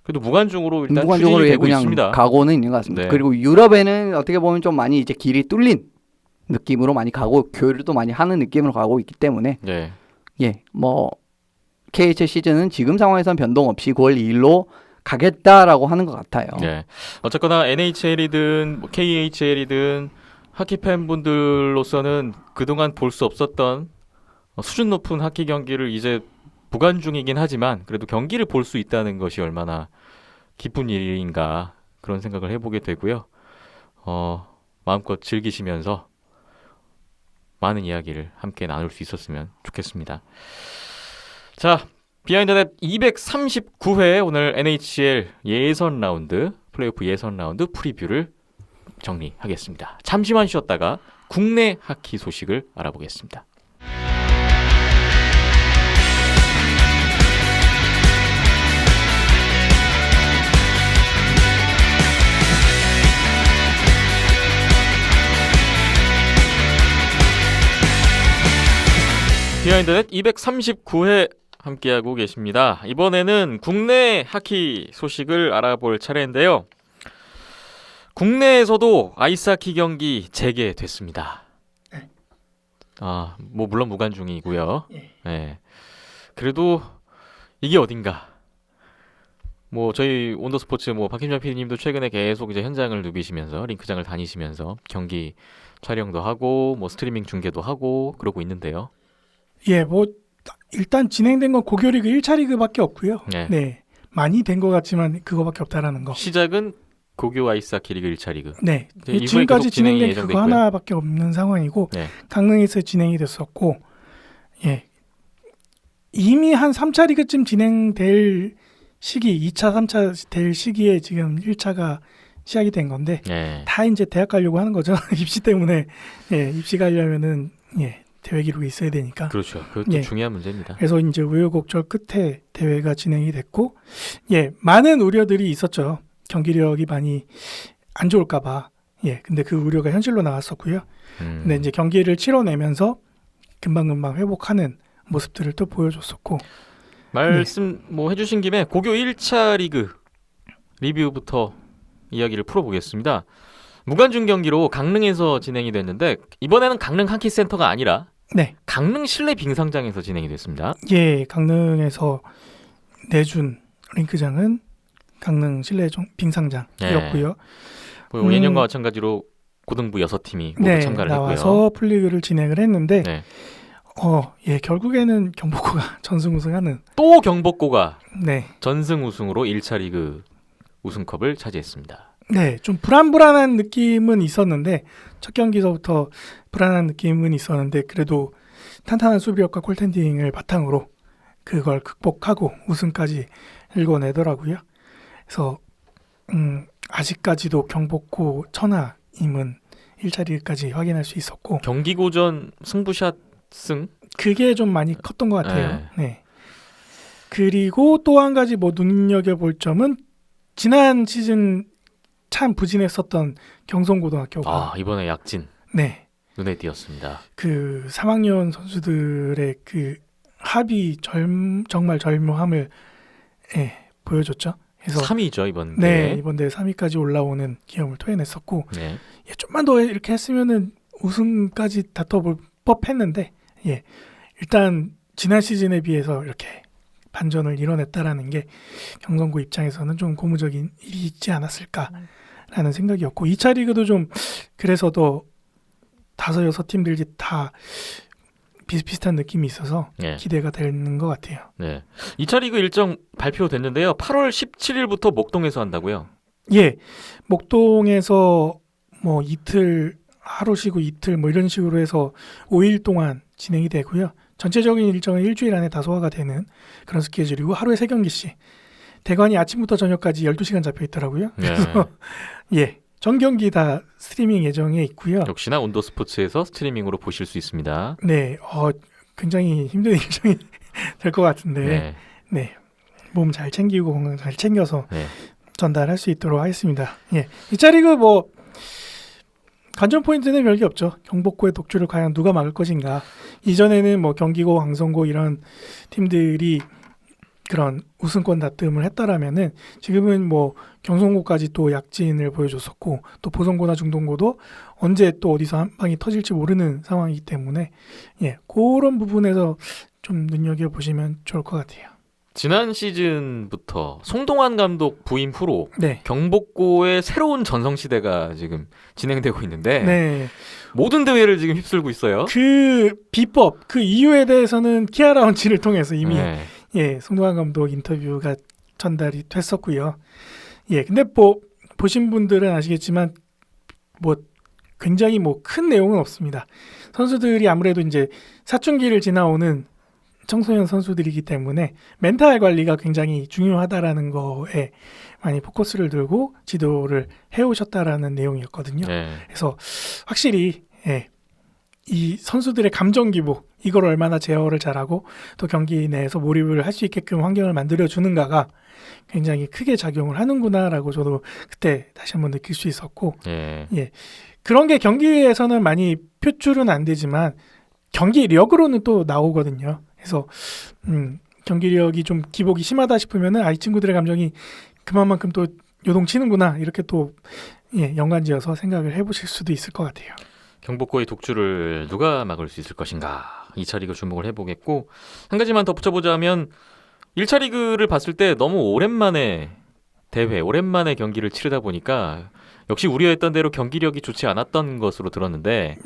그래도 무관중으로 일단 추진이 되고 그냥 있습니다. 가고는 있는 것 같습니다. 네. 그리고 유럽에는 어떻게 보면 좀 많이 이제 길이 뚫린 느낌으로 많이 가고 교류도 많이 하는 느낌으로 가고 있기 때문에 뭐 KHL 시즌은 지금 상황에선 변동 없이 9월 2일로 가겠다라고 하는 것 같아요. 네. 어쨌거나 NHL이든 뭐 KHL이든 하키 팬분들로서는 그동안 볼 수 없었던 수준 높은 하키 경기를 이제 무관중이긴 하지만 그래도 경기를 볼 수 있다는 것이 얼마나 기쁜 일인가 그런 생각을 해보게 되고요. 마음껏 즐기시면서 많은 이야기를 함께 나눌 수 있었으면 좋겠습니다. 자, 비하인드넷 239회 오늘 NHL 예선 라운드, 플레이오프 예선 라운드 프리뷰를 정리하겠습니다. 잠시만 쉬었다가 국내 하키 소식을 알아보겠습니다. 비하인드넷 239회 함께하고 계십니다. 이번에는 국내 하키 소식을 알아볼 차례인데요. 국내에서도 아이스하키 경기 재개됐습니다. 뭐 물론 무관중이고요. 네. 그래도 이게 어딘가. 뭐 저희 온더스포츠 뭐 박힘장 PD님도 최근에 계속 이제 현장을 누비시면서 링크장을 다니시면서 경기 촬영도 하고 뭐 스트리밍 중계도 하고 그러고 있는데요. 뭐 일단 진행된 건 고교리그 1차 리그밖에 없고요. 네. 많이 된 것 같지만 그거밖에 없다라는 거. 시작은 고교 아이스하키 리그 1차 리그. 네. 지금까지 진행된 그거 하나밖에 없는 상황이고 강릉에서 진행이 됐었고 이미 한 3차 리그쯤 진행될 시기 2차, 3차 될 시기에 지금 1차가 시작이 된 건데 다 이제 대학 가려고 하는 거죠. 입시 때문에 입시 가려면은 대회 기록이 있어야 되니까. 그렇죠. 그것도 중요한 문제입니다. 그래서 이제 우여곡절 끝에 대회가 진행이 됐고, 많은 우려들이 있었죠. 경기력이 많이 안 좋을까봐. 근데 그 우려가 현실로 나왔었고요. 근데 이제 경기를 치러내면서 금방금방 회복하는 모습들을 또 보여줬었고. 말씀 뭐 해주신 김에 고교 1차 리그 리뷰부터 이야기를 풀어보겠습니다. 무관중 경기로 강릉에서 진행이 됐는데 이번에는 강릉 한키센터가 아니라 네. 강릉 실내 빙상장에서 진행이 됐습니다. 예, 강릉에서 내준 링크장은 강릉 실내 빙상장이었고요. 뭐 예년과 마찬가지로 고등부 6팀이 모두 참가를 나와서 했고요. 풀리그를 진행을 했는데 네. 결국에는 경복고가 전승 우승하는 또 경복고가 네. 전승 우승으로 1차 리그 우승컵을 차지했습니다. 네, 좀 불안불안한 느낌은 있었는데 첫 경기서부터 불안한 느낌은 있었는데 그래도 탄탄한 수비력과 골텐딩을 바탕으로 그걸 극복하고 우승까지 읽어내더라고요. 그래서 아직까지도 경복고 천하임은 1차 리그까지 확인할 수 있었고 경기고전 승부샷 승? 그게 좀 많이 컸던 것 같아요. 네. 그리고 또 한 가지 뭐 눈여겨볼 점은 지난 시즌 참 부진했었던 경성고등학교가 이번에 약진 네. 눈에 띄었습니다. 그 3학년 선수들의 그 합이 정말 절묘함을 보여줬죠. 그래서 3위죠 이번 네, 대회. 이번 대회 3위까지 올라오는 기염을 토해냈었고 네. 좀만 더 이렇게 했으면은 우승까지 다퉈볼 법했는데 일단 지난 시즌에 비해서 이렇게 반전을 이뤄냈다라는 게 경성고 입장에서는 좀 고무적인 일이 있지 않았을까라는 생각이었고 2차 리그도 좀 그래서 더 5-6팀들이 다 비슷비슷한 느낌이 있어서 기대가 되는 것 같아요. 네. 2차 리그 일정 발표됐는데요. 8월 17일부터 목동에서 한다고요? 예. 목동에서 뭐 이틀 하루 쉬고 이틀 뭐 이런 식으로 해서 5일 동안 진행이 되고요. 전체적인 일정은 일주일 안에 다 소화가 되는 그런 스케줄이고 하루에 3경기씩. 대관이 아침부터 저녁까지 12시간 잡혀 있더라고요. 그래서 전 경기 다 스트리밍 예정에 있고요. 역시나 온도 스포츠에서 스트리밍으로 보실 수 있습니다. 네. 굉장히 힘든 일정이 될 것 같은데. 네. 몸 잘 챙기고 건강 잘 챙겨서 전달할 수 있도록 하겠습니다. 2차 리그 뭐 관전 포인트는 별게 없죠. 경복고의 독주를 과연 누가 막을 것인가. 이전에는 뭐 경기고, 광성고 이런 팀들이 그런 우승권 다툼을 했더라면은 지금은 뭐 경성고까지 또 약진을 보여줬었고 또 보성고나 중동고도 언제 또 어디서 한 방이 터질지 모르는 상황이기 때문에 그런 부분에서 좀 눈여겨보시면 좋을 것 같아요. 지난 시즌부터 송동환 감독 부임 후로 네. 경복고의 새로운 전성시대가 지금 진행되고 있는데 모든 대회를 지금 휩쓸고 있어요. 그 비법, 그 이유에 대해서는 키아라운치를 통해서 이미 송동환 감독 인터뷰가 전달이 됐었고요. 근데 뭐 보신 분들은 아시겠지만 뭐 굉장히 뭐 큰 내용은 없습니다. 선수들이 아무래도 이제 사춘기를 지나오는 청소년 선수들이기 때문에 멘탈 관리가 굉장히 중요하다라는 거에 많이 포커스를 두고 지도를 해오셨다라는 내용이었거든요. 그래서 확실히 이 선수들의 감정 기복 이걸 얼마나 제어를 잘하고 또 경기 내에서 몰입을 할 수 있게끔 환경을 만들어 주는가가 굉장히 크게 작용을 하는구나라고 저도 그때 다시 한번 느낄 수 있었고 그런 게 경기에서는 많이 표출은 안 되지만 경기력으로는 또 나오거든요. 그래서 경기력이 좀 기복이 심하다 싶으면은 이 친구들의 감정이 그만큼 또 요동치는구나 이렇게 또 연관지어서 생각을 해보실 수도 있을 것 같아요. 경복고의 독주를 누가 막을 수 있을 것인가 2차 리그 주목을 해보겠고 한 가지만 더 붙여보자면 1차 리그를 봤을 때 너무 오랜만에 오랜만에 경기를 치르다 보니까 역시 우려했던 대로 경기력이 좋지 않았던 것으로 들었는데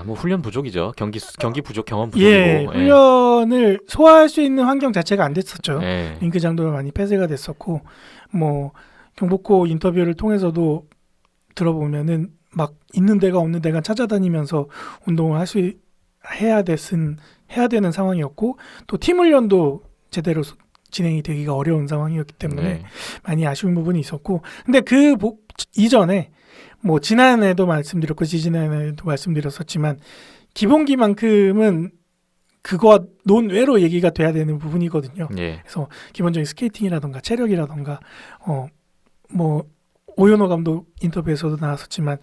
뭐 훈련 부족이죠. 경기 부족, 경험 부족이고. 훈련을 소화할 수 있는 환경 자체가 안 됐었죠. 링크장도 많이 폐쇄가 됐었고 뭐 경복고 인터뷰를 통해서도 들어보면은 막 있는 데가 없는 데가 찾아다니면서 운동을 해야 되는 상황이었고 또 팀 훈련도 제대로 진행이 되기가 어려운 상황이었기 때문에 많이 아쉬운 부분이 있었고 근데 그 이전에 뭐 지난해도 말씀드렸고 지지난해도 말씀드렸었지만 기본기만큼은 그거와 논외로 얘기가 돼야 되는 부분이거든요. 그래서 기본적인 스케이팅이라던가 체력이라던가 뭐 오연호 감독 인터뷰에서도 나왔었지만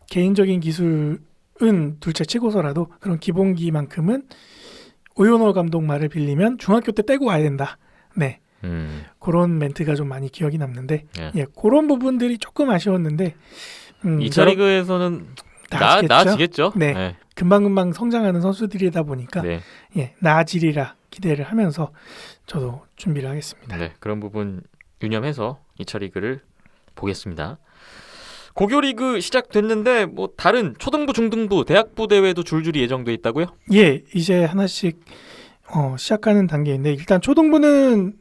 개인적인 기술은 둘째 치고서라도 그런 기본기만큼은 오연호 감독 말을 빌리면 중학교 때 떼고 와야 된다. 네. 그런 멘트가 좀 많이 기억이 남는데 그런 부분들이 조금 아쉬웠는데 2차 리그에서는 나아지겠죠. 네. 금방금방 성장하는 선수들이다 보니까 나아지리라 기대를 하면서 저도 준비를 하겠습니다. 네, 그런 부분 유념해서 2차 리그를 보겠습니다. 고교 리그 시작됐는데 뭐 다른 초등부, 중등부, 대학부 대회도 줄줄이 예정돼 있다고요? 예, 이제 하나씩 시작하는 단계인데 일단 초등부는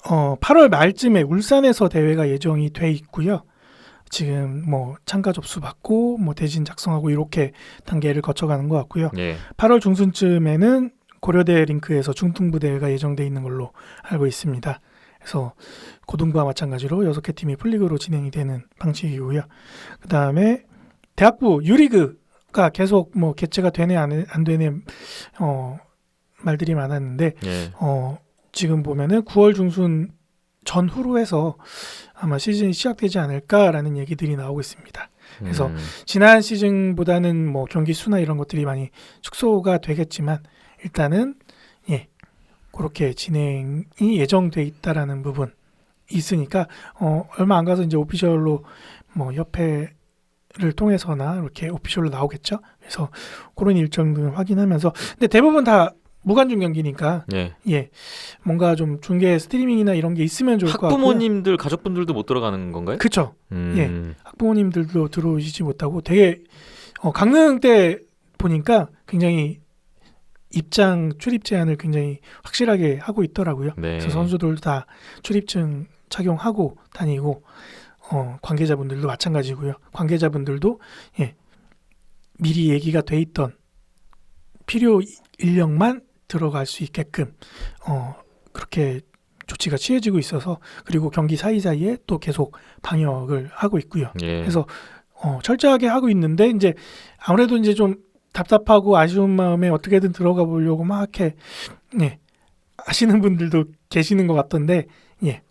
8월 말쯤에 울산에서 대회가 예정이 돼 있고요. 지금 뭐 참가 접수 받고 뭐 대진 작성하고 이렇게 단계를 거쳐가는 것 같고요. 8월 중순쯤에는 고려대 링크에서 중등부 대회가 예정돼 있는 걸로 알고 있습니다. 그래서 고등부와 마찬가지로 6개 팀이 풀리그로 진행이 되는 방식이고요. 그다음에 대학부 유리그가 계속 뭐 개최가 되네 안 되네 말들이 많았는데 지금 보면은 9월 중순 전후로 해서 아마 시즌이 시작되지 않을까라는 얘기들이 나오고 있습니다. 그래서 지난 시즌보다는 뭐 경기 수나 이런 것들이 많이 축소가 되겠지만 일단은 그렇게 진행이 예정돼 있다라는 부분 있으니까 얼마 안 가서 이제 오피셜로 뭐 협회를 통해서나 이렇게 오피셜로 나오겠죠. 그래서 그런 일정 등 확인하면서 근데 대부분 다 무관중 경기니까 뭔가 좀 중계 스트리밍이나 이런 게 있으면 좋을 것 같고요. 학부모님들 가족분들도 못 들어가는 건가요? 그렇죠. 학부모님들도 들어오시지 못하고 되게 강릉 때 보니까 굉장히 입장 출입 제한을 굉장히 확실하게 하고 있더라고요. 그래서 선수들도 다 출입증 착용하고 다니고 관계자분들도 마찬가지고요. 관계자분들도 미리 얘기가 돼 있던 필요 인력만 들어갈 수 있게끔 그렇게 조치가 취해지고 있어서 그리고 경기 사이사이에 또 계속 방역을 하고 있고요. 그래서 철저하게 하고 있는데 이제 아무래도 이제 좀 답답하고 아쉬운 마음에 어떻게든 들어가 보려고 막 이렇게 하시는 분들도 계시는 것 같던데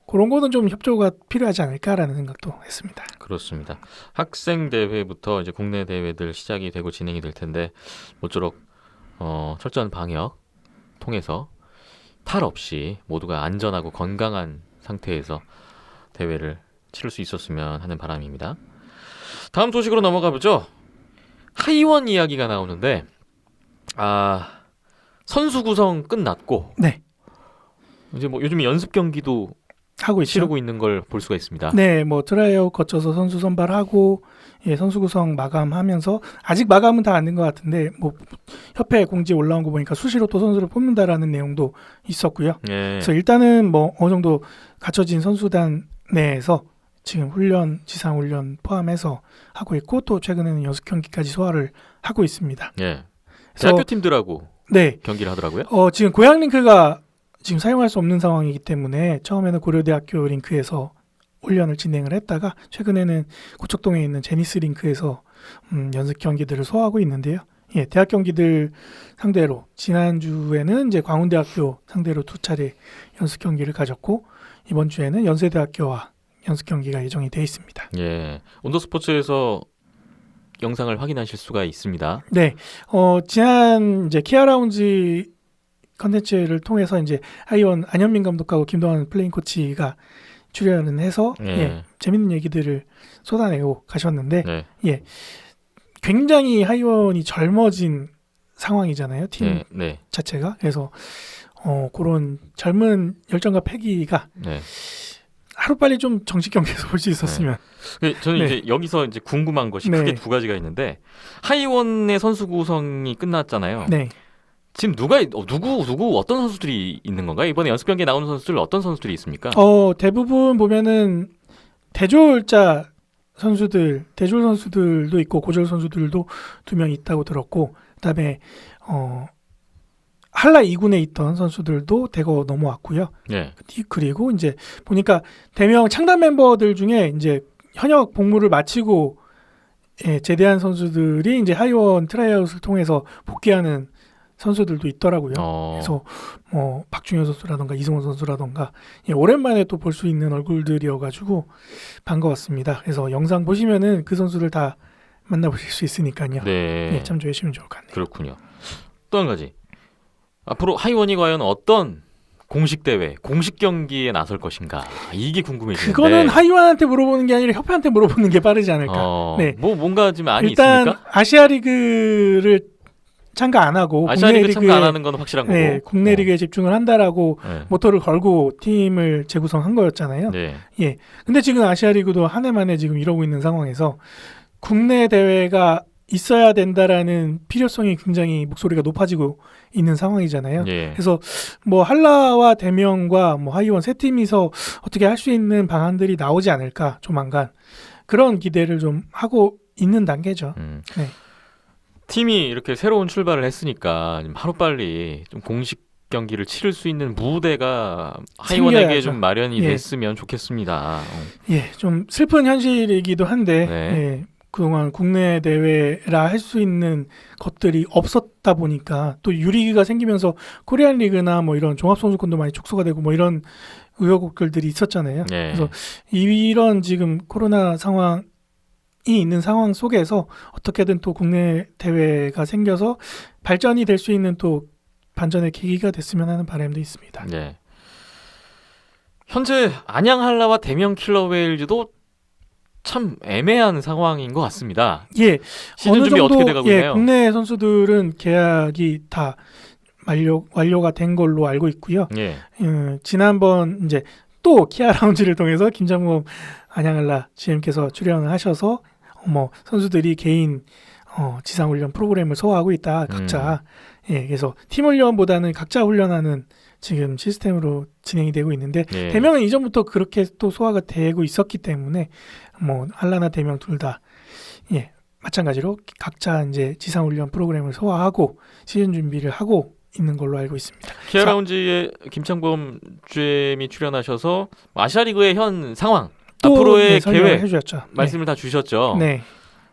그런 거는 좀 협조가 필요하지 않을까라는 생각도 했습니다. 그렇습니다. 학생 대회부터 이제 국내 대회들 시작이 되고 진행이 될 텐데 모쪼록 철저한 방역 통해서 탈 없이 모두가 안전하고 건강한 상태에서 대회를 치를 수 있었으면 하는 바람입니다. 다음 소식으로 넘어가 보죠. 하이원 이야기가 나오는데 선수 구성 끝났고 이제 뭐 요즘 연습 경기도 하고 있죠. 치르고 있는 걸 볼 수가 있습니다. 네, 뭐 트라이아웃 거쳐서 선수 선발하고 선수 구성 마감하면서 아직 마감은 다 안 된 것 같은데 뭐 협회 공지에 올라온 거 보니까 수시로 또 선수를 뽑는다라는 내용도 있었고요. 그래서 일단은 뭐 어느 정도 갖춰진 선수단 내에서 지금 훈련, 지상 훈련 포함해서 하고 있고 또 최근에는 연습 경기까지 소화를 하고 있습니다. 대학교 팀들하고 경기를 하더라고요. 지금 고양 링크가 지금 사용할 수 없는 상황이기 때문에 처음에는 고려대학교 링크에서 훈련을 진행을 했다가 최근에는 고척동에 있는 제니스 링크에서 연습 경기들을 소화하고 있는데요. 대학 경기들 상대로 지난주에는 이제 광운대학교 상대로 2차례 연습 경기를 가졌고 이번 주에는 연세대학교와 연습 경기가 예정이 돼 있습니다. 온더스포츠에서 영상을 확인하실 수가 있습니다. 네, 지난 이제 키아 라운지 컨텐츠를 통해서 이제 하이원 안현민 감독하고 김동환 플레인 코치가 출연을 해서 재밌는 얘기들을 쏟아내고 가셨는데 굉장히 하이원이 젊어진 상황이잖아요. 팀 자체가. 그래서 그런 젊은 열정과 패기가 하루빨리 좀 정식 경기에서 볼 수 있었으면. 저는 이제 여기서 이제 궁금한 것이 크게 두 가지가 있는데 하이원의 선수 구성이 끝났잖아요. 지금 누구 어떤 선수들이 있는 건가요? 이번에 연습 경기에 나오는 선수들 어떤 선수들이 있습니까? 대부분 보면은 대졸자 선수들, 대졸 선수들도 있고 고졸 선수들도 2명 있다고 들었고 그다음에 한라 2군에 있던 선수들도 대거 넘어왔고요. 그리고 이제 보니까 대명 창단 멤버들 중에 이제 현역 복무를 마치고 제대한 선수들이 이제 하이원 트라이아웃을 통해서 복귀하는 선수들도 있더라고요. 그래서 뭐 박중현 선수라던가 이승원 선수라던가 오랜만에 또 볼 수 있는 얼굴들이어가지고 반가웠습니다. 그래서 영상 보시면은 그 선수들 다 만나보실 수 있으니까요. 네. 참조해 주시면 좋을 것 같네요. 그렇군요. 또 한 가지. 앞으로 하이원이 과연 어떤 공식 대회, 공식 경기에 나설 것인가? 이게 궁금해지는데. 그거는 하이원한테 물어보는 게 아니라 협회한테 물어보는 게 빠르지 않을까. 네. 뭐 뭔가 좀 안이 일단 있습니까? 아시아리그를 참가 안 하고 아시아리그 참가 안 하는 건 확실한 거고. 네, 국내 리그에 집중을 한다라고 모토를 걸고 팀을 재구성한 거였잖아요. 네. 예. 근데 지금 아시아리그도 한 해 만에 지금 이러고 있는 상황에서 국내 대회가 있어야 된다라는 필요성이 굉장히 목소리가 높아지고 있는 상황이잖아요. 예. 그래서 뭐 한라와 대명과 뭐 하이원 세 팀이서 어떻게 할 수 있는 방안들이 나오지 않을까 조만간 그런 기대를 좀 하고 있는 단계죠. 네. 팀이 이렇게 새로운 출발을 했으니까 좀 하루빨리 좀 공식 경기를 치를 수 있는 무대가 하이원에게 챙겨야죠. 좀 마련이 예. 됐으면 좋겠습니다. 예, 좀 슬픈 현실이기도 한데 네. 예, 그동안 국내 대회라 할 수 있는 것들이 없었다 보니까 또 유리기가 생기면서 코리안 리그나 뭐 이런 종합선수권도 많이 축소가 되고 뭐 이런 우여곡절들이 있었잖아요. 네. 그래서 이런 지금 코로나 상황이 있는 상황 속에서 어떻게든 또 국내 대회가 생겨서 발전이 될 수 있는 또 반전의 계기가 됐으면 하는 바람도 있습니다. 네. 현재 안양 한라와 대명 킬러 웨일즈도 참 애매한 상황인 것 같습니다. 예, 시즌 준비 어떻게 돼가고 있나요? 국내 선수들은 계약이 다 완료가 된 걸로 알고 있고요. 예. 지난번 이제 또 키아 라운지를 통해서 김장범 안양한라 GM께서 출연을 하셔서 뭐 선수들이 개인 지상훈련 프로그램을 소화하고 있다 각자. 예, 그래서 팀 훈련보다는 각자 훈련하는 지금 시스템으로 진행이 되고 있는데 예. 대명은 이전부터 그렇게 또 소화가 되고 있었기 때문에 뭐 한라나 대명 둘 다 예, 마찬가지로 각자 이제 지상훈련 프로그램을 소화하고 시즌 준비를 하고 있는 걸로 알고 있습니다. 키아 라운지에 김창범 GM이 출연하셔서 아시아리그의 현 상황, 또, 앞으로의 설명을 계획 해주셨죠. 말씀을 다 주셨죠. 네.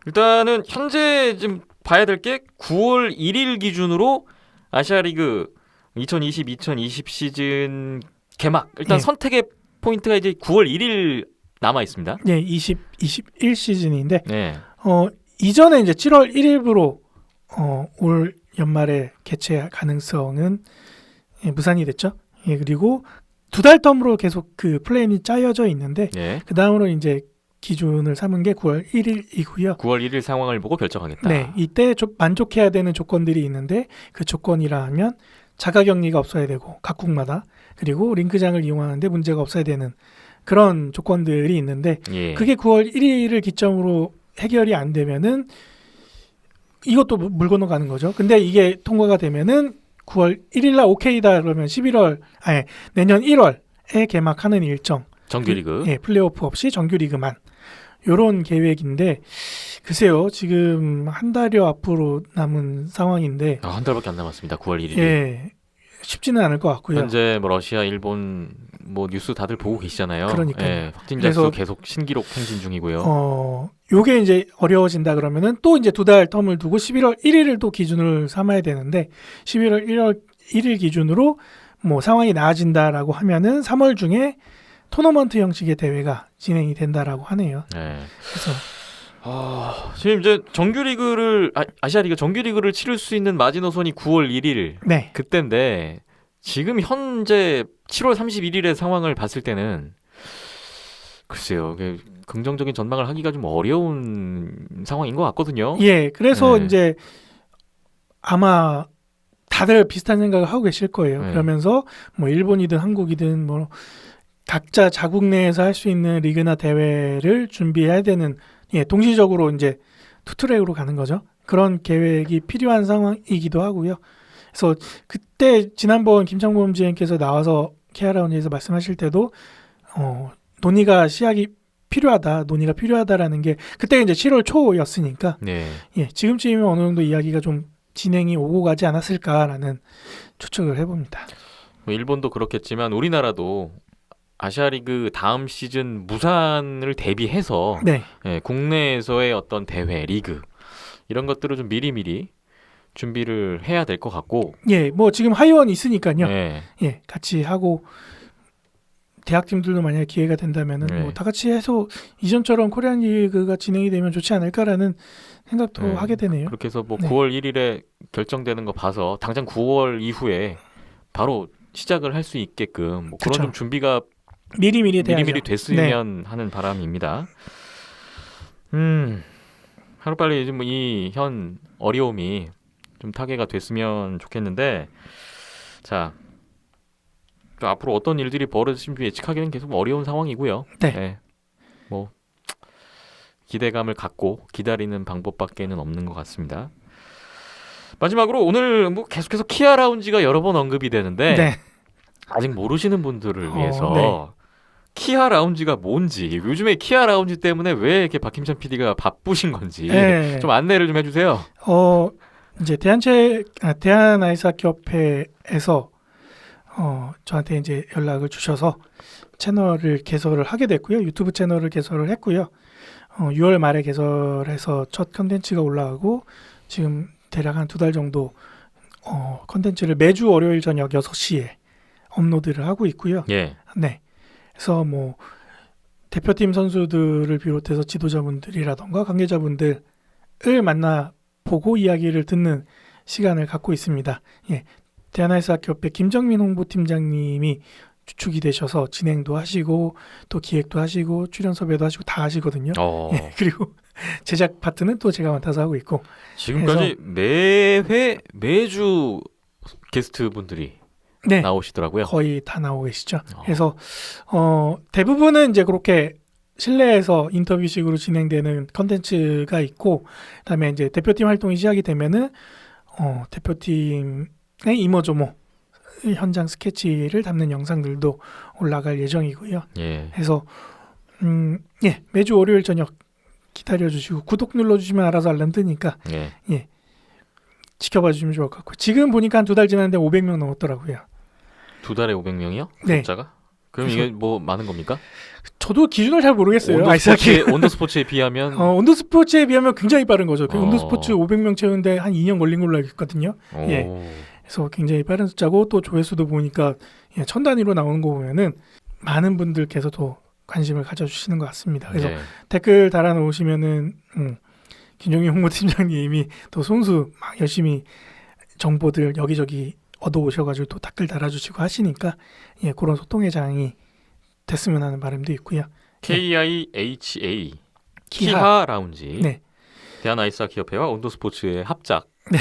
일단은 현재 좀 봐야 될 게 9월 1일 기준으로 아시아리그 2020-2020 시즌 개막 일단 네. 선택의 포인트가 이제 9월 1일 남아 있습니다. 네, 21 시즌인데 네. 이전에 이제 7월 1일부로 올 연말에 개최 가능성은 무산이 됐죠. 예, 그리고 2달 텀으로 계속 그 플랜이 짜여져 있는데 네. 그 다음으로 이제 기준을 삼은 게 9월 1일이고요. 9월 1일 상황을 보고 결정하겠다. 네, 이때 만족해야 되는 조건들이 있는데 그 조건이라 하면 자가격리가 없어야 되고 각국마다 그리고 링크장을 이용하는데 문제가 없어야 되는 그런 조건들이 있는데 예. 그게 9월 1일을 기점으로 해결이 안 되면은 이것도 물 건너가는 거죠. 근데 이게 통과가 되면은 9월 1일 날 오케이다 그러면 내년 1월에 개막하는 일정. 정규리그. 예, 플레이오프 없이 정규리그만. 요런 계획인데 글쎄요. 지금 한 달여 앞으로 남은 상황인데 한 달밖에 안 남았습니다. 9월 1일. 예. 쉽지는 않을 것 같고요. 현재 뭐 러시아, 일본 뭐 뉴스 다들 보고 계시잖아요. 그러니까요. 예, 확진자 수 그래서 계속 신기록 행진 중이고요. 요게 이제 어려워진다 그러면은 또 이제 2달 텀을 두고 11월 1일을 또 기준을 삼아야 되는데 11월 1일 기준으로 뭐 상황이 나아진다라고 하면은 3월 중에 토너먼트 형식의 대회가 진행이 된다라고 하네요. 네. 그래서 지금 이제 정규리그를 아시아리그 정규리그를 치를 수 있는 마지노선이 9월 1일 네. 그때인데 지금 현재 7월 31일의 상황을 봤을 때는 글쎄요. 긍정적인 전망을 하기가 좀 어려운 상황인 것 같거든요. 예. 그래서 네. 이제 아마 다들 비슷한 생각을 하고 계실 거예요. 네. 그러면서 뭐 일본이든 한국이든 뭐 각자 자국 내에서 할 수 있는 리그나 대회를 준비해야 되는 동시적으로 이제 투트랙으로 가는 거죠. 그런 계획이 필요한 상황이기도 하고요. 그래서 그때 지난번 김창범 GM께서 나와서 키아라운지에서 말씀하실 때도 논의가 필요하다라는 게 그때 이제 7월 초였으니까 네. 예, 지금쯤이면 어느 정도 이야기가 좀 진행이 오고 가지 않았을까라는 추측을 해봅니다. 일본도 그렇겠지만 우리나라도 아시아리그 다음 시즌 무산을 대비해서 네. 국내에서의 어떤 대회, 리그 이런 것들을 좀 미리미리 준비를 해야 될 것 같고. 예, 뭐 지금 하이원 있으니까요. 네. 예, 같이 하고 대학팀들도 만약에 기회가 된다면은 네. 뭐 다 같이 해서 이전처럼 코리안 리그가 진행이 되면 좋지 않을까라는 생각도 네. 하게 되네요. 그렇게 해서 뭐 네. 9월 1일에 결정되는 거 봐서 당장 9월 이후에 바로 시작을 할 수 있게끔 뭐 그런 그쵸. 좀 준비가 미리미리 돼야죠. 미리미리 됐으면 하는 바람입니다. 하루빨리 이제 뭐 이 현 어려움이 좀 타개가 됐으면 좋겠는데, 자, 또 앞으로 어떤 일들이 벌어질지 예측하기는 계속 어려운 상황이고요. 네. 뭐 기대감을 갖고 기다리는 방법밖에는 없는 것 같습니다. 마지막으로 오늘 뭐 계속해서 키아 라운지가 여러 번 언급이 되는데 네. 아직 모르시는 분들을 위해서 네. 키아 라운지가 뭔지, 요즘에 키아 라운지 때문에 왜 이렇게 박힘찬 PD가 바쁘신 건지 네. 좀 안내를 좀 해주세요. 이제 대한 아이스하키 협회에서 저한테 이제 연락을 주셔서 채널을 개설을 하게 됐고요. 유튜브 채널을 개설을 했고요. 6월 말에 개설해서 첫 컨텐츠가 올라가고 지금 대략 한 2달 정도 컨텐츠를 매주 월요일 저녁 6시에 업로드를 하고 있고요. 예. 네. 그래서 뭐 대표팀 선수들을 비롯해서 지도자분들이라던가 관계자분들을 만나 보고 이야기를 듣는 시간을 갖고 있습니다. 예. 대한아이스하키협회 김정민 홍보팀장님이 주축이 되셔서 진행도 하시고 또 기획도 하시고 출연 섭외도 하시고 다 하시거든요. 예. 그리고 제작 파트는 또 제가 맡아서 하고 있고. 지금까지 매주 게스트 분들이 네. 나오시더라고요. 거의 다 나오고 계시죠. 그래서 대부분은 이제 그렇게 실내에서 인터뷰식으로 진행되는 컨텐츠가 있고, 그다음에 이제 대표팀 활동이 시작이 되면은 대표팀의 이모저모 현장 스케치를 담는 영상들도 올라갈 예정이고요. 예. 그래서 예, 매주 월요일 저녁 기다려 주시고 구독 눌러 주시면 알아서 알람 뜨니까 예. 지켜봐 주시면 좋을 것 같고, 지금 보니까 한 2달 지났는데 500명 넘었더라고요. 2달에 500명이요? 네. 구독자가? 그럼 이게 뭐 많은 겁니까? 저도 기준을 잘 모르겠어요. 아이스하키 온더스포츠에 비하면 온더스포츠에 비하면 굉장히 빠른 거죠. 그 어. 온더스포츠 500명 채우는데 한 2년 걸린 걸로 알고 있거든요. 예. 그래서 굉장히 빠른 숫자고, 또 조회수도 보니까 1000 단위로 나오는 거 보면은 많은 분들께서도 관심을 가져주시는 것 같습니다. 그래서 예. 댓글 달아놓으시면은 김종인 홍보팀장님이 또 손수 막 열심히 정보들 여기저기 얻어오셔가지고 또 댓글 달아주시고 하시니까 예, 그런 소통의 장이 됐으면 하는 바람도 있고요. KIHA 키하. 키하 라운지. 네. 대한 아이스하키 협회와 온더스포츠의 합작. 네.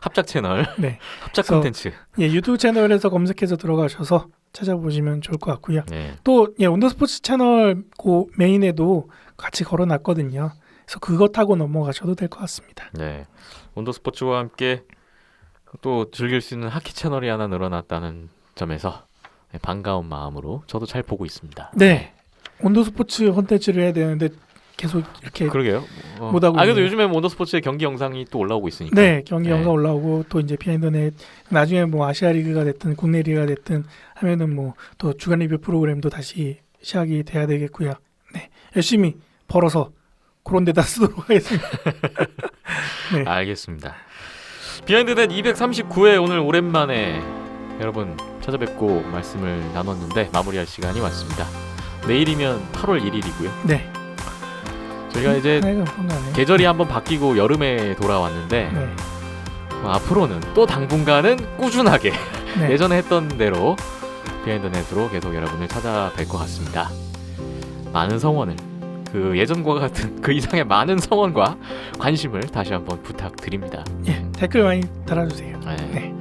합작 채널. 네. 합작 그래서 콘텐츠. 예, 유튜브 채널에서 검색해서 들어가셔서 찾아보시면 좋을 것 같고요. 네. 또 예, 온더스포츠 채널 그 메인에도 같이 걸어놨거든요. 그래서 그거 타고 넘어가셔도 될 것 같습니다. 네. 온더스포츠와 함께 또 즐길 수 있는 하키 채널이 하나 늘어났다는 점에서 반가운 마음으로 저도 잘 보고 있습니다. 네. 온더스포츠 콘텐츠를 해야 되는데 계속 이렇게 그러게요. 못하고 그래도 있네요. 요즘에 온더스포츠의 경기 영상이 또 올라오고 있으니까. 네, 경기 네. 영상 올라오고 또 이제 비하인드넷, 나중에 뭐 아시아 리그가 됐든 국내 리그가 됐든 하면은 뭐 또 주간 리뷰 프로그램도 다시 시작이 돼야 되겠고요. 네, 열심히 벌어서 그런 데다 쓰도록 하겠습니다. 네. 알겠습니다. 비하인드넷 239회 오늘 오랜만에 여러분 찾아뵙고 말씀을 나눴는데 마무리할 시간이 왔습니다. 내일이면 8월 1일이고요. 네. 저희가 이제 아이고, 건강하네. 계절이 한번 바뀌고 여름에 돌아왔는데 네. 앞으로는 또 당분간은 꾸준하게 네. 예전에 했던 대로 비하인드넷으로 계속 여러분을 찾아뵐 것 같습니다. 많은 성원을, 그 예전과 같은 그 이상의 많은 성원과 관심을 다시 한번 부탁드립니다. 예, 댓글 많이 달아주세요. 네.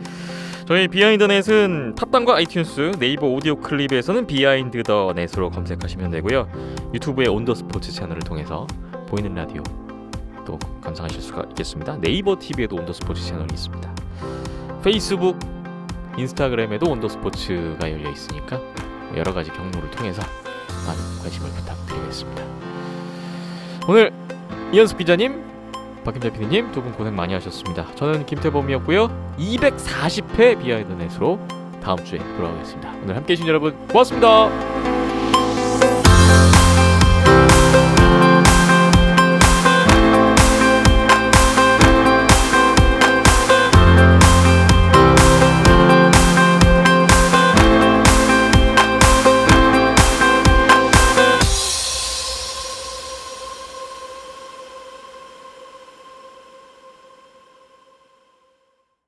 저희 비하인드넷은 팟빵과 아이튠스, 네이버 오디오 클립에서는 비하인드 더 넷으로 검색하시면 되고요. 유튜브의 온더스포츠 채널을 통해서 보이는 라디오 또 감상하실 수가 있겠습니다. 네이버 TV에도 온더스포츠 채널이 있습니다. 페이스북, 인스타그램에도 온더스포츠가 열려 있으니까 여러 가지 경로를 통해서 많은 관심을 부탁드리겠습니다. 오늘 이현숙 기자님, 박김자 PD님 두 분 고생 많이 하셨습니다. 저는 김태범이었고요. 240회 비하인드넷으로 다음 주에 돌아오겠습니다. 오늘 함께해 주신 여러분 고맙습니다.